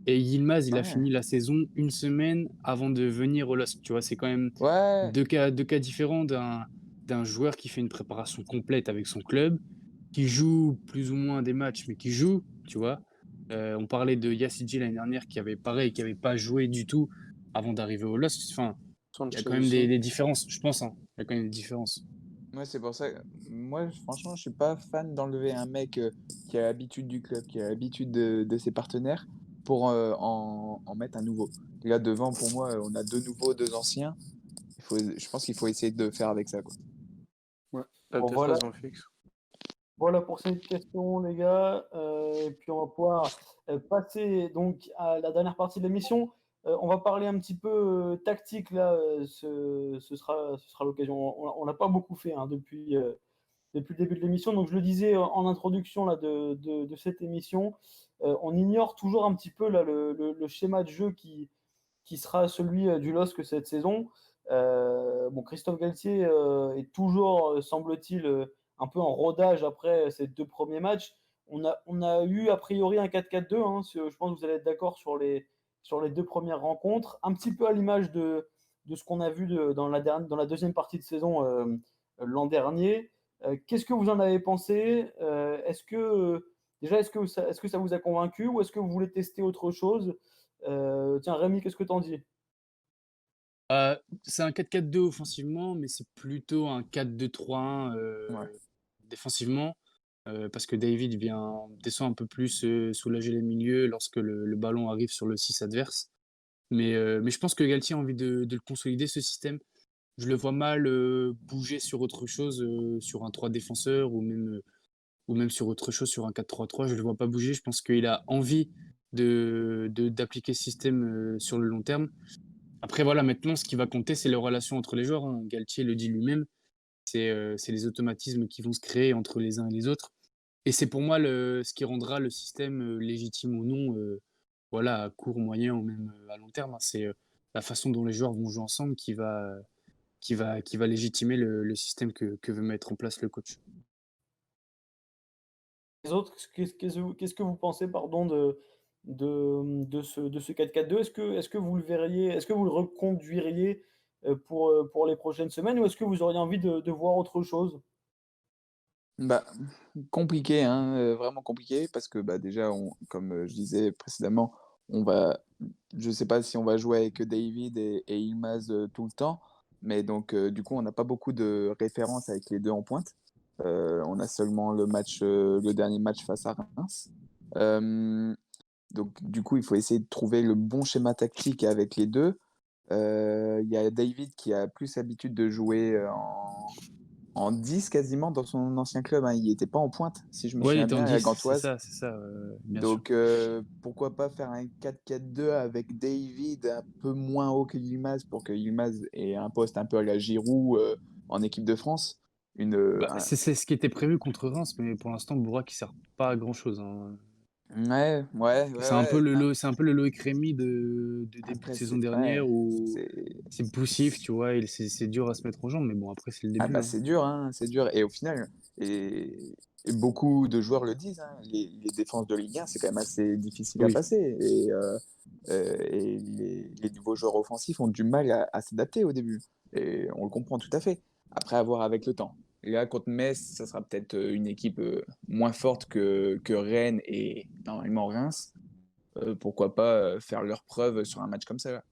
Et Yilmaz, il a Ouais. fini la saison une semaine avant de venir au LOSC. Tu vois, c'est quand même Ouais. deux cas différents d'un joueur qui fait une préparation complète avec son club, qui joue plus ou moins des matchs, mais qui joue, tu vois. On parlait de Yassidji l'année dernière, qui avait pareil, qui avait pas joué du tout avant d'arriver au LOSC. Enfin, il y a Sanchez quand même aussi. des différences, je pense. Hein. Il y a quand même des différences. Ouais, c'est pour ça. Moi, franchement, je suis pas fan d'enlever un mec qui a l'habitude du club, qui a l'habitude de ses partenaires, pour en mettre un nouveau. Là, devant, pour moi, on a deux nouveaux, deux anciens. Je pense qu'il faut essayer de faire avec ça, quoi. Ouais, t'as Bon, peut-être voilà. raison, Fix. Voilà pour cette question, les gars. Et puis on va pouvoir passer donc à la dernière partie de l'émission. On va parler un petit peu tactique là. Ce sera l'occasion. On n'a pas beaucoup fait hein, depuis le début de l'émission. Donc je le disais en introduction là, de cette émission, on ignore toujours un petit peu là, le schéma de jeu qui sera celui du LOSC cette saison. Bon, Christophe Galtier est toujours, semble-t-il, un peu en rodage après ces 2 premiers matchs. On a eu a priori un 4-4-2, hein, je pense que vous allez être d'accord sur les 2 premières rencontres, un petit peu à l'image de ce qu'on a vu dans la deuxième partie de saison l'an dernier. Qu'est-ce que vous en avez pensé? Déjà, est-ce que ça vous a convaincu ou est-ce que vous voulez tester autre chose? Tiens, Rémi, qu'est-ce que tu en dis? C'est un 4-4-2 offensivement, mais c'est plutôt un 4-2-3-1 Ouais. défensivement, parce que David descend un peu plus, soulager les milieux lorsque le ballon arrive sur le 6 adverse. Mais je pense que Galtier a envie de le consolider, ce système. Je le vois mal bouger sur autre chose, sur un 3 défenseurs ou même sur autre chose, sur un 4-3-3. Je le vois pas bouger. Je pense qu'il a envie d'appliquer ce système sur le long terme. Après, voilà, maintenant, ce qui va compter, c'est les relations entre les joueurs, hein. Galtier le dit lui-même, c'est les automatismes qui vont se créer entre les uns et les autres. Et c'est pour moi ce qui rendra le système légitime ou non, voilà, à court, moyen ou même à long terme, hein. C'est la façon dont les joueurs vont jouer ensemble qui va légitimer le système que veut mettre en place le coach. Les autres, qu'est-ce que vous pensez, pardon, de ce 4-4-2? Est-ce que vous le verriez, est-ce que vous le reconduiriez pour les prochaines semaines ou est-ce que vous auriez envie de voir autre chose? Bah, compliqué, hein, vraiment compliqué parce que, bah, déjà comme, je disais précédemment, on va je sais pas si on va jouer avec David et Yilmaz, tout le temps, mais donc du coup, on n'a pas beaucoup de références avec les 2 en pointe. On a seulement le dernier match face à Reims. Hem, donc du coup, il faut essayer de trouver le bon schéma tactique avec les 2. Il y a David qui a plus l'habitude de jouer, en 10 quasiment dans son ancien club, hein. Il était pas en pointe, si je me Ouais, il souviens était en bien, à la 10, Gantoise. c'est ça, bien sûr. Donc pourquoi pas faire un 4-4-2 avec David un peu moins haut que Yilmaz pour que Yilmaz ait un poste un peu à la Giroud, en équipe de France. Une, Bah, c'est ce qui était prévu contre Reims, mais pour l'instant, Bourak, il sert pas à grand-chose, hein. ouais, ouais, ouais, ouais. C'est un peu le Loïc Rémy de début de Après saison c'est ouais, dernière où c'est c'est poussif, tu vois? Et c'est dur à se mettre en jambe, mais bon, après, c'est le ah début, bah, hein. c'est dur, hein, c'est dur et au final et beaucoup de joueurs le disent, hein, les défenses de Ligue 1, c'est quand même assez difficile à Oui. passer et les nouveaux joueurs offensifs ont du mal à s'adapter au début et on le comprend tout à fait. Après, à voir avec le temps. Là, contre Metz, ça sera peut-être, une équipe, moins forte que Rennes et normalement Reims. Pourquoi pas, faire leurs preuves sur un match comme ça, là.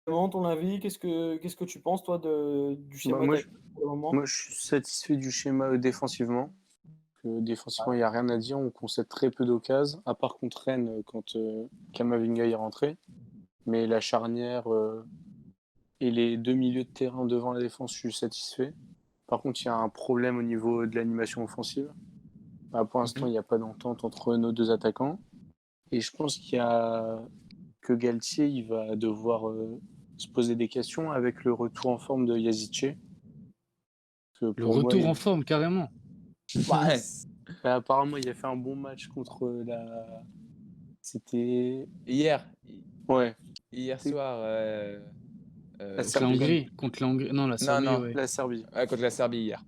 Comment ton avis? Qu'est-ce que tu penses, toi, du Bah, schéma tactique pour le moment? moi, je suis satisfait du schéma défensivement. Défensivement, il n'y a rien à dire. On concède très peu d'occasions, à part contre Rennes quand Kamavinga est rentré. Mais la charnière et les 2 milieux de terrain devant la défense, je suis satisfait. Par contre, il y a un problème au niveau de l'animation offensive. Bah, pour l'instant, il n'y a pas d'entente entre nos 2 attaquants. Et je pense que Galtier il va devoir se poser des questions avec le retour en forme de Yazice. Que Le pour moi, retour en forme, carrément. bah, Ouais. apparemment, il a fait un bon match contre C'était. Hier, Ouais, hier c'est soir, la Contre la Serbie. Hongrie, non, la non, Serbie, non, ouais. La Serbie. ouais, contre la Serbie hier.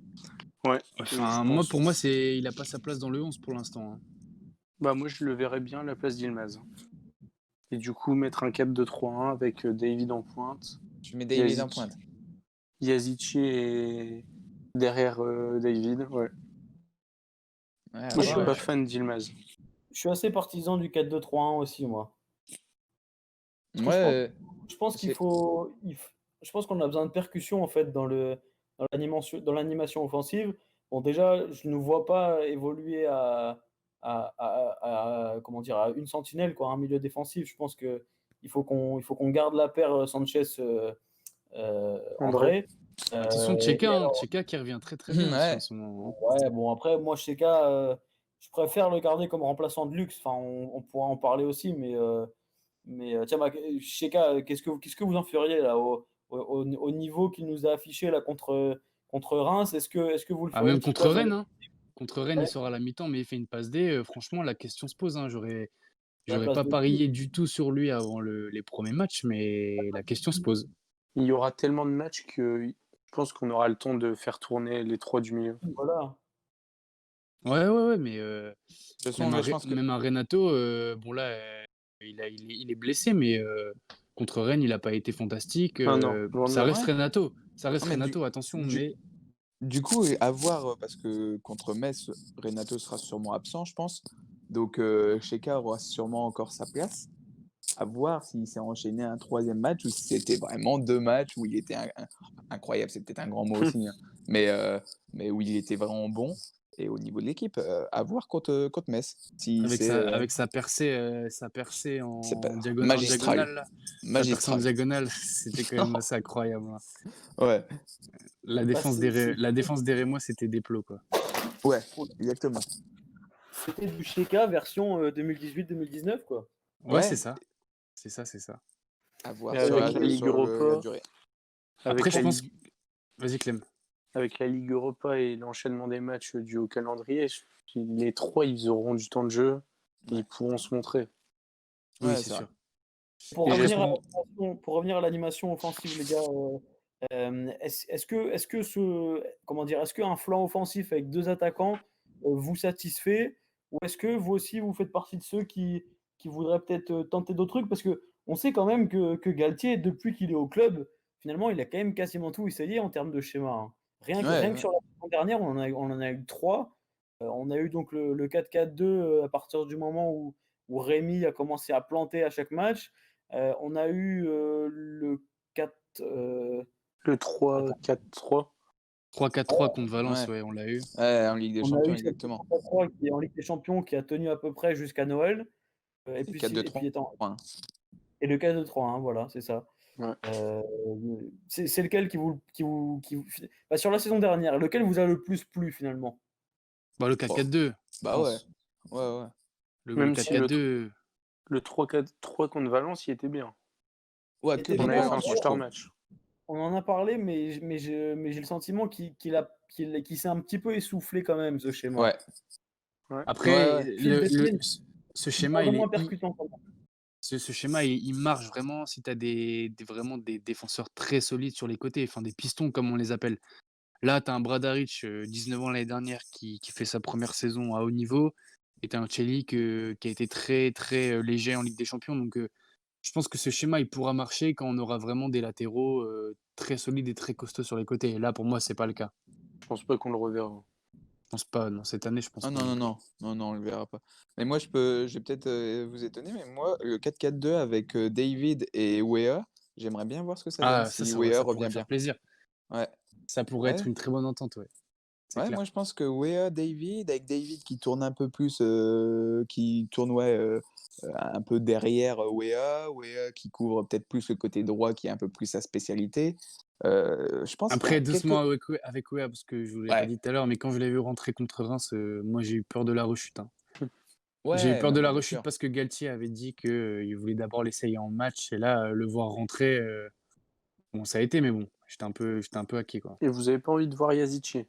Ouais, je Enfin, pense. pour moi, il a pas sa place dans le 11 pour l'instant, hein. Bah, moi, je le verrais bien à la place d'Ilmaz. Et du coup, mettre un 4-2-3-1 avec David en pointe, Tu mets David en Yazici pointe. Yazici et derrière David. Ouais. Ouais, à Moi, je Moi, suis voir. pas fan d'Ilmaz. je suis assez partisan du 4-2-3-1 aussi, moi. Parce que Moi, je pense qu'il j'ai faut, je pense qu'on a besoin de percussion en fait dans l'animation offensive. Bon, déjà, je ne vois pas évoluer comment dire, à une sentinelle, quoi, un milieu défensif. Je pense que il faut qu'on garde la paire Sanchez André. André. Attention, Et Tcheka qui revient très très bien aussi en ouais, ce moment, hein. ouais, bon après moi Cheka, je préfère le garder comme remplaçant de luxe. Enfin, on pourra en parler aussi, mais tiens, bah, Cheka, qu'est-ce que vous en feriez là au niveau qu'il nous a affiché là contre Reims? Est-ce que vous le Ah, feriez même contre titulaire dans Rennes, hein. Contre Rennes, il ouais? sort à la mi-temps, mais il fait une passe D, franchement, la question se pose, hein. à la J'aurais place pas de parié du tout sur lui avant les premiers matchs, mais la question se pose. Il y aura tellement de matchs que je pense qu'on aura le temps de faire tourner les 3 du milieu. qui, voilà. Ouais, mais De toute façon, là, je pense que même un Renato, bon là, il est blessé, mais contre Rennes, il a pas été fantastique. Ah non, loin de Ça là. reste ouais. Renato, ça reste Non, mais Renato, attention, du, mais du coup, à voir, parce que contre Metz, Renato sera sûrement absent, je pense. Donc, Sheka aura sûrement encore sa place. À voir s'il s'est enchaîné un troisième match ou si c'était vraiment 2 matchs où il était incroyable. C'est peut-être un grand mot aussi, hein. Mais où il était vraiment bon. Et au niveau de l'équipe, à voir contre Metz. Si avec c'est sa percée c'est pas en magistral. diagonale, là, sa percée en Magistral. diagonale, c'était quand même assez incroyable, hein. Ouais, La Bah, défense des Rémois, c'était des plots, quoi. ouais, exactement. c'était du Sheka version 2018-2019, quoi. Ouais, Ouais, c'est ça. C'est ça, c'est ça. à voir Et sur avec la Ligue sur la Europa, durée. Après, avec je la pense. Ligue, Vas-y, Clem. avec la Ligue Europa et l'enchaînement des matchs dû au calendrier, les 3, ils auront du temps de jeu, ils pourront se montrer. Oui, Ouais, c'est c'est vrai. sûr. Pour Et revenir à restons. pour revenir à l'animation offensive, les gars, comment dire, est-ce qu'un flanc offensif avec 2 attaquants vous satisfait? Ou est-ce que vous aussi vous faites partie de ceux qui voudraient peut-être tenter d'autres trucs? Parce que on sait quand même que Galtier, depuis qu'il est au club, finalement, il a quand même quasiment tout essayé en termes de schéma, hein. Ouais, Rien que ouais. sur la saison dernière, on en a eu 3. On a eu donc le 4-4-2 à partir du moment où Rémi a commencé à planter à chaque match. On a eu le 4. Le 3-4-3, 3-4-3 contre Valence, Ouais. ouais, on l'a eu. Ouais, en Ligue des On a Champions, eu cette exactement. 3 qui est en Ligue des Champions, qui a tenu à peu près jusqu'à Noël. Et C'est puis, 4-2-3. et le 4-2-3, hein, voilà, c'est ça. ouais. Euh, c'est lequel bah, sur la saison dernière, lequel vous a le plus plu finalement? Bah, le Bon, 4-4-2, je bah ouais. pense. Ouais, ouais. Le Même si le 4-4-2, Le 3-4-3 contre Valence, il était bien. Ouais, que Était On contre avait bien. fait un Valence, moi, je super trouve. match. On en a parlé, mais j'ai le sentiment qu'il s'est un petit peu essoufflé quand même, ce schéma. Ouais. Ouais. après, Ouais, ouais. Fil d'Estaing, ce de schéma, moins en moins percutant quand même. ce schéma, il marche vraiment si tu as vraiment des défenseurs très solides sur les côtés, enfin des pistons comme on les appelle. Là, tu as un Bradaric, 19 ans l'année dernière, qui fait sa première saison à haut niveau, et tu as un Celik qui a été très, très léger en Ligue des Champions. Donc, je pense que ce schéma, il pourra marcher quand on aura vraiment des latéraux très solides et très costauds sur les côtés. Et là, pour moi, c'est pas le cas. Je pense pas qu'on le reverra. Je pense pas, non, cette année, je pense Ah pas non, non non, plus. non. Non, non, on le verra pas. Mais moi, je vais peut-être vous étonner, mais moi, le 4-4-2 avec David et Weah, j'aimerais bien voir ce que ça donne Ah, si ça Weah pourrait revient faire bien. plaisir. Ouais. Ça pourrait Ouais, être une très bonne entente, ouais. C'est ouais, clair. moi, je pense que Weah, David, avec David qui tourne un peu plus, qui tourne, ouais, un peu derrière Weah qui couvre peut-être plus le côté droit qui est un peu plus sa spécialité. Je pense qu'il y a Après, doucement quelques. avec Wea, parce que je vous l'ai pas Ouais, dit tout à l'heure, mais quand je l'ai vu rentrer contre Reims, moi, j'ai eu peur de la rechute, hein. J'ai eu ouais, peur non, de la mais bien rechute sûr. parce que Galtier avait dit qu'il voulait d'abord l'essayer en match et là, le voir rentrer, bon, ça a été, mais bon, j'étais un peu inquiet, quoi. Et vous avez pas envie de voir Yazici?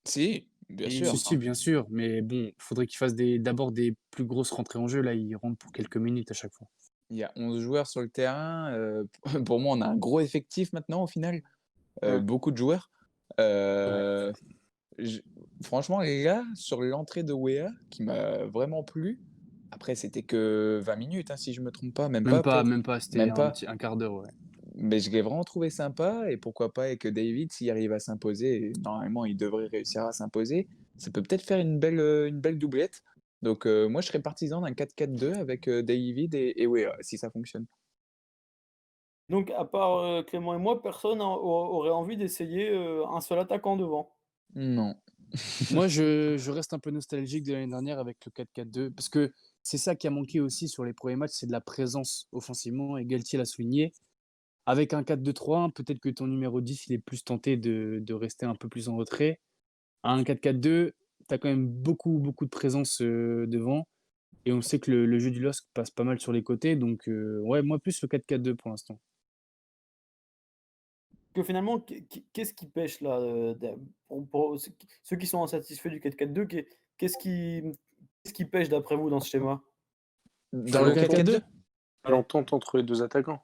Si, bien Si, sûr. si, bien sûr, mais bon, faudrait qu'il fasse d'abord des plus grosses rentrées en jeu. Là, il rentre pour quelques minutes à chaque fois. Il y a 11 joueurs sur le terrain. Pour moi, on a un gros effectif maintenant au final. Ouais. Beaucoup de joueurs. Ouais. Euh, j- Franchement, là, sur l'entrée de Wea, qui m'a vraiment plu, après, c'était que 20 minutes, hein, si je me trompe pas, même pas peut-être, Même pas, c'était même pas. un quart d'heure, ouais. Mais je l'ai vraiment trouvé sympa, et pourquoi pas avec David, s'il arrive à s'imposer, et normalement, il devrait réussir à s'imposer, ça peut peut-être faire une belle doublette. Donc, moi, je serais partisan d'un 4-4-2 avec David et Wea, si ça fonctionne. Donc, à part Clément et moi, personne aurait envie d'essayer un seul attaquant devant. Non. Moi, je reste un peu nostalgique de l'année dernière avec le 4-4-2 parce que c'est ça qui a manqué aussi sur les premiers matchs, c'est de la présence offensivement et Galtier l'a souligné. Avec un 4-2-3-1, peut-être que ton numéro 10, il est plus tenté de rester un peu plus en retrait. À un 4-4-2, tu as quand même beaucoup, beaucoup de présence devant. Et on sait que le jeu du LOSC passe pas mal sur les côtés. Donc, ouais, moi, plus le 4-4-2 pour l'instant. Que finalement, qu'est-ce qui pêche là pour ceux qui sont insatisfaits du 4-4-2, qu'est-ce qui pêche d'après vous dans ce schéma? Dans le le 4-4-2. 4-4-2? À l'entente entre les deux attaquants.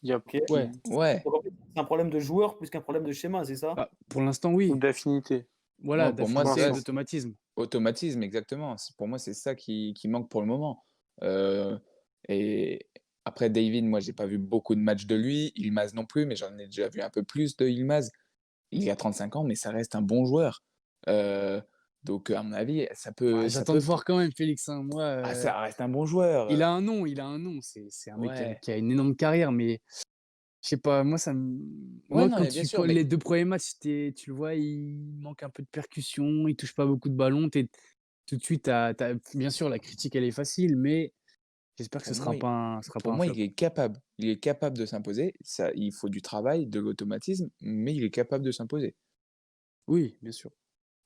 Il y a Ok. Ouais. Ouais. Donc, en fait, c'est un problème de joueur plus qu'un problème de schéma, c'est ça? Bah, pour l'instant, oui. ou d'affinité. Voilà, Moi, pour moi, d'affinité et c'est- d'automatisme. automatisme, exactement. Pour moi, c'est ça qui manque pour le moment. Euh, et après, David, moi, j'ai pas vu beaucoup de matchs de lui. Ilmaz non plus, mais j'en ai déjà vu un peu plus de Ilmaz. Il a 35 ans, mais ça reste un bon joueur. Euh, donc, à mon avis, ça peut. Ouais, Ça j'attends de peut... voir quand même, Félix, hein. Moi, Ah, ça reste un bon joueur. il a un nom, il a un nom. C'est un mec Ouais. qui a une énorme carrière, mais je sais pas, moi, Ouais, moi, non, mais bien sûr. Mais les 2 premiers matchs, tu le vois, il manque un peu de percussion, il touche pas beaucoup de ballons. Tout de suite, bien sûr, la critique, elle est facile, mais j'espère que ce pour sera moi, pas pour un moi, flop. il est capable. Il est capable de s'imposer. Ça, il faut du travail, de l'automatisme, mais il est capable de s'imposer. Oui, bien sûr.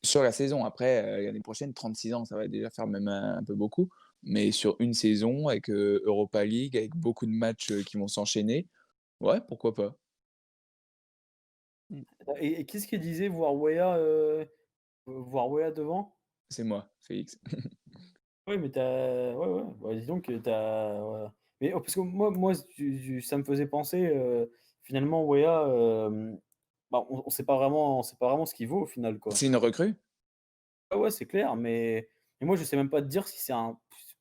Sur la saison, après, l'année prochaine, 36 ans, ça va déjà faire même un peu beaucoup. Mais sur une saison, avec Europa League, avec beaucoup de matchs qui vont s'enchaîner, ouais, pourquoi pas. Et qu'est-ce qu'il disait voir Weah devant? C'est moi, Félix. Oui, mais ouais, ouais, bah, dis donc, ouais. Mais parce que moi ça me faisait penser, finalement, Weah, bah, on sait pas vraiment ce qu'il vaut au final, quoi. C'est une recrue? Ouais, ouais, c'est clair, mais moi, je sais même pas te dire si c'est un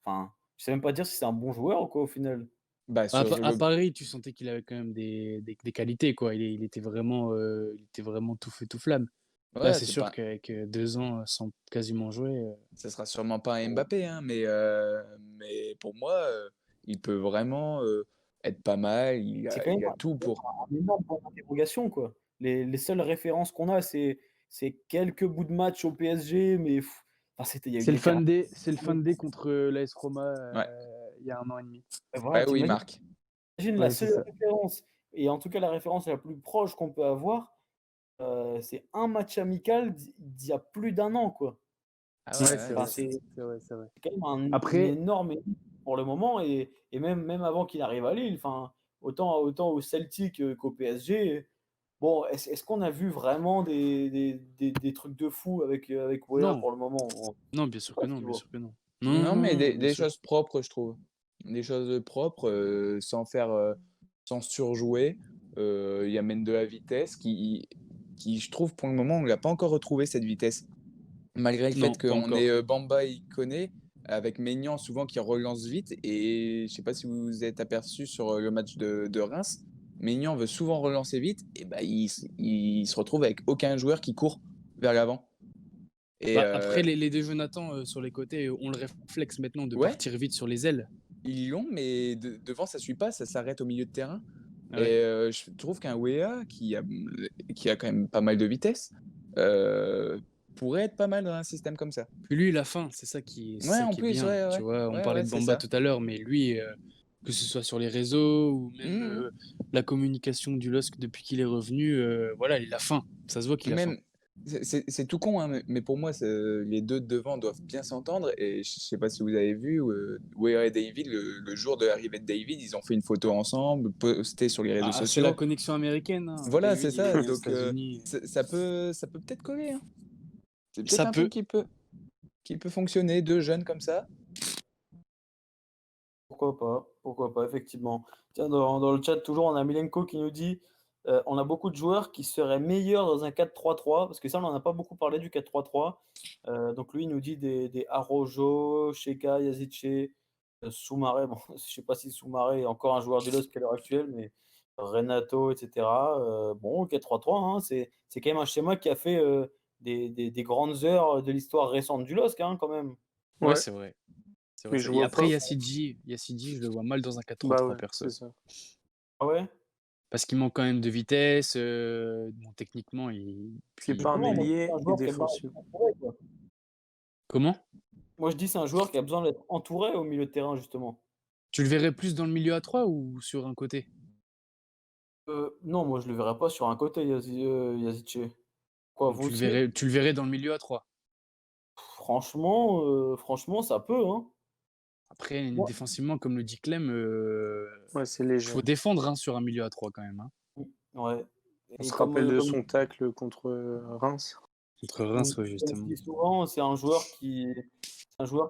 enfin, je sais même pas dire si c'est un bon joueur ou quoi, au final. Bah, À sur À le... Paris, tu sentais qu'il avait quand même des qualités, quoi. Il était vraiment tout feu, tout flamme. Là, Ouais, c'est c'est sûr pas... qu'avec 2 ans sans quasiment jouer, Ça sera sûrement pas un Mbappé, hein, mais pour moi, il peut vraiment être pas mal. C'est quand Il même a tout pour. un énorme point d'interrogation, quoi. Les seules références qu'on a, c'est quelques bouts de match au PSG, mais enfin, il y a eu des terrains. C'est le fan day contre l'AS Roma, Ouais, il y a 1 an et demi. Voilà, ouais, oui, tu Marc. imagines la Ouais, c'est seule ça. référence et en tout cas la référence la plus proche qu'on peut avoir, c'est un match amical d'il y a plus d'1 an, quoi. Ah Ouais, ouais, c'est ouais, vrai. Enfin, c'est ça. C'est vrai, c'est vrai. c'est quand même une Après, énorme équipe pour le moment et même avant qu'il arrive à Lille, enfin, autant au Celtic, qu'au PSG. Bon, est-ce qu'on a vu vraiment des trucs de fou avec Weah non, pour le moment? On non, bien sait sûr pas que ce non, qu'il bien vaut. sûr que non. Non, non, Non, mais non, non, bien des sûr. choses propres, je trouve. Des choses propres, sans faire, sans surjouer. Il amène de la vitesse qui, je trouve, pour le moment, on l'a pas encore retrouvé cette vitesse. Malgré le fait Non, pas qu'on ait encore. Bamba et Koné, avec Maignan souvent qui relance vite. Et je sais pas si vous vous êtes aperçu sur le match de Reims, Maignan veut souvent relancer vite, et bah, il se retrouve avec aucun joueur qui court vers l'avant. Et Bah, après, les 2 Jonathan, sur les côtés, ont le réflexe maintenant de ouais, partir vite sur les ailes. ils l'ont, mais devant, ça suit pas, ça s'arrête au milieu de terrain. Ah Et ouais. je trouve qu'un Wea qui a quand même pas mal de vitesse euh, pourrait être pas mal dans un système comme ça. Puis lui, il a faim, c'est Ouais, ça en qui est plus, bien. ouais, Tu ouais, vois, on ouais, parlait ouais, de c'est Bamba ça. tout à l'heure, mais lui, que ce soit sur les réseaux ou même Mhm. la communication du LOSC depuis qu'il est revenu, voilà, il a faim. Ça se voit Puis qu'il a faim. même, c'est tout con, hein, mais pour moi, les deux de devant doivent bien s'entendre. Et je sais pas si vous avez vu, Wea et David, le jour de l'arrivée de David, ils ont fait une photo ensemble, postée sur les réseaux C'est la sociaux. connexion américaine, hein. Voilà, c'est David, il est ça. né aux Donc, États-Unis. ça peut peut-être coller, hein. C'est peut-être Ça un peut. truc qui peut fonctionner, deux jeunes comme ça. Pourquoi pas, effectivement. Tiens, dans le chat, toujours, on a Milenko qui nous dit on a beaucoup de joueurs qui seraient meilleurs dans un 4-3-3, parce que ça, on n'en a pas beaucoup parlé du 4-3-3. Donc lui, il nous dit des Araujo, Sheka, Yazice, Soumaré. Bon, je sais pas si Soumaré est encore un joueur du LOSC à l'heure actuelle, mais Renato, etc. Bon, 4-3-3, hein, c'est quand même un schéma qui a fait des grandes heures de l'histoire récente du LOSC, hein, quand même. Ouais, Ouais, c'est vrai. C'est vrai, mais c'est je vrai. Et vois après, pas. Yassidi, je le vois mal dans un Bah 4-3-3 ouais, perso. c'est ça. Ah ouais? Parce qu'il manque quand même de vitesse. Bon, techniquement, C'est pas un Justement, moi, c'est ailier un et joueur qui a besoin défensif. d'être entouré, quoi. Comment? Moi, je dis c'est un joueur qui a besoin d'être entouré au milieu de terrain, justement. Tu le verrais plus dans le milieu à 3 ou sur un côté? Non, moi, je le verrais pas sur un côté, Yazice. Quoi, Donc vous aussi? tu le verrais dans le milieu à 3. Franchement, ça peut, hein. Après, Moi défensivement, comme le dit Clem, Ouais, c'est léger. faut défendre, hein, sur un milieu à 3 quand même, hein. ouais On et se rappelle de comme son tacle contre Reims. Contre comme Reims, ouais, comme je justement. dis souvent, c'est un joueur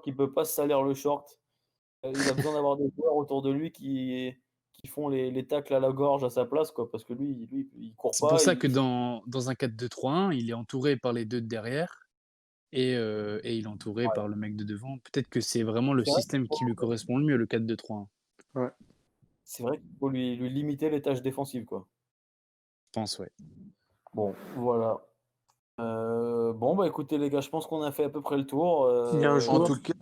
qui peut pas se salir le short. Il a besoin d'avoir des joueurs autour de lui qui font les tacles à la gorge à sa place, quoi, parce que lui, il court C'est pour pas, ça que dans un 4-2-3-1, il est entouré par les 2 de derrière et il est entouré ouais. par le mec de devant. Peut-être que c'est vraiment le C'est vrai système qui lui correspond le mieux, le 4-2-3-1, Ouais. c'est vrai qu'il faut lui limiter les tâches défensives, quoi. je pense, ouais. Bon, voilà. Bon, bah, écoutez les gars, je pense qu'on a fait à peu près le tour, Il y a un En joueur, tout cas,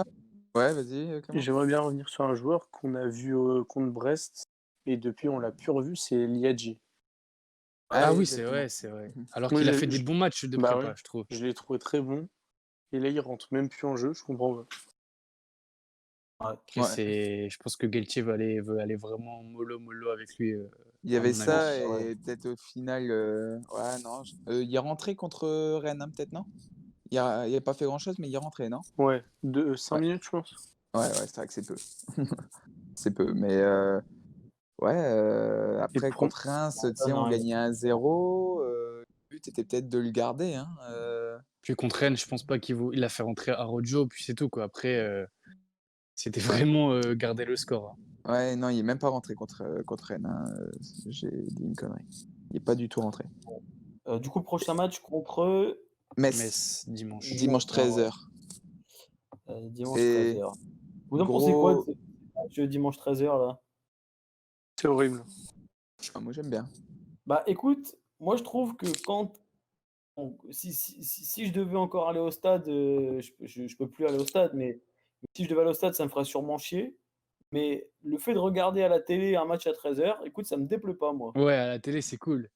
ouais, vas-y, Clément. j'aimerais bien revenir sur un joueur qu'on a vu contre Brest et depuis on l'a plus revu, c'est Liadji. Ah oui, exactement. c'est vrai. Alors Moi, qu'il a fait des bons matchs de bah prépa, ouais, je trouve. je l'ai trouvé très bon. Et là, il rentre même plus en jeu, je comprends pas. Après, Ouais. je pense que Galtier veut aller vraiment mollo avec lui, Il y à avait mon avis. ça et peut-être au final, ouais, non. Il est rentré contre Rennes, hein, peut-être, non? Il a pas fait grand-chose, mais il est rentré, non? Ouais, 5 Ouais. minutes, je pense. Ouais, c'est vrai que c'est peu. C'est peu, mais ouais, après pour- contre Reims, tu sais, non, on gagnait 1-0, le but était peut-être de le garder, hein, Puis contre Rennes, je pense pas il a fait rentrer Araujo, puis c'est tout, quoi. Après, c'était vraiment, garder le score, hein. Ouais, non, il est même pas rentré contre Rennes, hein, j'ai dit une connerie. Il est pas du tout rentré. Du coup, prochain match contre Metz, Metz, dimanche. dimanche soir, ouais. 13h. Dimanche C'est 13h. Vous en pensez quoi de gros. ce match dimanche 13h là? C'est horrible. Ah, moi j'aime bien. Bah écoute, moi je trouve que si je devais encore aller au stade, je peux plus aller au stade, mais si je devais aller au stade, ça me ferait sûrement chier. Mais le fait de regarder à la télé un match à 13h, écoute, ça me déplaît pas, moi. Ouais, à la télé, c'est cool.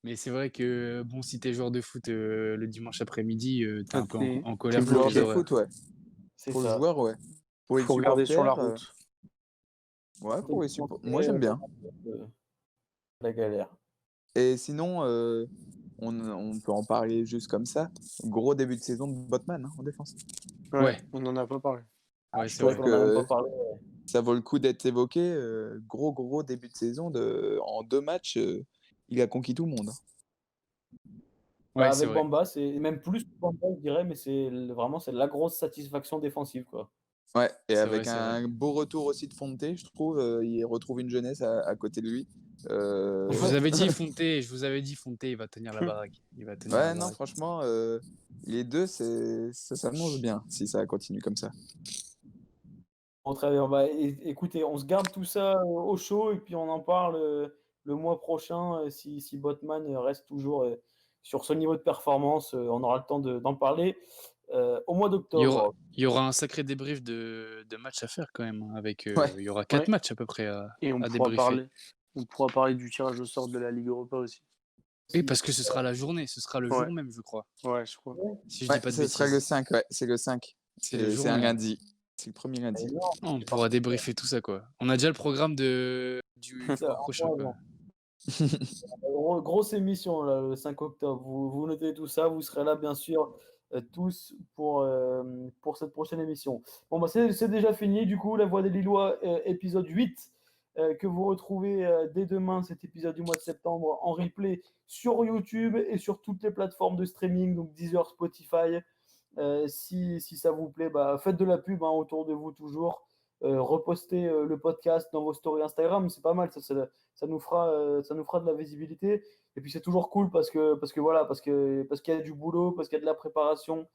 Mais c'est vrai que, bon, si t'es joueur de foot, le dimanche après-midi, tu Ah, un peu t'es- en t'es colère contre Joueur les de bloqué. horaires. foot, ouais. C'est Pour le ça. joueur, ouais. Pour les Faut regarder sur la supporters, route. ouais, pour les supporters. Moi Concentré, j'aime bien. la galère. Et sinon, on peut en parler juste comme ça. Gros début de saison de Botman, hein, en défense. Ouais. On en a pas parlé. Ouais, Je c'est trouve vrai. On en a même pas que parlé. ça vaut le coup d'être évoqué. Gros début de saison. En 2 matchs, il a conquis tout le monde. Bah, Ouais, c'est avec vrai. Bamba, c'est même plus que Bamba, je dirais, mais vraiment c'est la grosse satisfaction défensive, quoi. Ouais, et C'est avec vrai, c'est vrai. un beau retour aussi de Fonte, je trouve. Il retrouve une jeunesse à côté de lui. Je vous avais dit Fonte, il va tenir la baraque. Il va tenir la Ouais, non, baraque. franchement, les deux, ça s'annonce bien si ça continue comme ça. Bon, très bien. Bah, écoutez, on se garde tout ça au chaud et puis on en parle le mois prochain si Botman reste toujours sur ce niveau de performance. On aura le temps d'en parler au mois d'octobre. Il y aura un sacré débrief de match à faire quand même, hein, avec, Ouais. il y aura 4 Ouais. matchs à peu près Et à débriefer. on pourra parler du tirage au sort de la Ligue Europa aussi. Oui, parce que ce sera la journée, ce sera le Ouais. jour même, je crois. Ouais, je crois. Si je Ouais, dis pas de ce sera le bêtises. 5, ouais, c'est le 5. C'est le jour C'est un même. lundi. C'est le premier lundi. Énorme. On pourra débriefer tout ça, quoi. On a déjà le programme du Ça, mois un prochain, mois quoi. avant. Grosse émission là, le 5 octobre. Vous notez tout ça, vous serez là bien sûr tous pour cette prochaine émission. Bon, bah, c'est déjà fini. Du coup, La Voix des Lillois, épisode 8, que vous retrouvez dès demain, cet épisode du mois de septembre, en replay sur YouTube et sur toutes les plateformes de streaming, donc Deezer, Spotify. Si ça vous plaît, bah, faites de la pub hein, autour de vous toujours. Repostez le podcast dans vos stories Instagram, c'est pas mal, ça nous fera de la visibilité. Et puis c'est toujours cool parce qu'il y a du boulot, parce qu'il y a de la préparation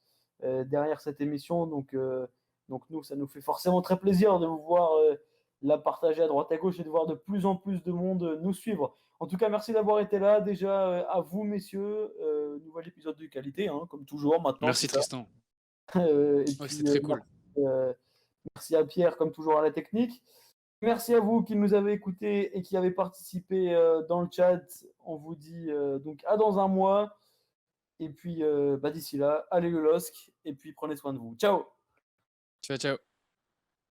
derrière cette émission. Donc nous, ça nous fait forcément très plaisir de vous voir la partager à droite à gauche et de voir de plus en plus de monde nous suivre. En tout cas, merci d'avoir été là. Déjà, à vous, messieurs. Nouvel épisode de qualité, hein, comme toujours maintenant. Merci c'est ça. Tristan. Et Ouais, puis, c'était très cool. merci à Pierre, comme toujours, à la technique. Merci à vous qui nous avez écoutés et qui avez participé dans le chat. On vous dit donc à dans un mois. Et puis, d'ici là, allez le LOSC. Et puis, prenez soin de vous. Ciao! Ciao, ciao.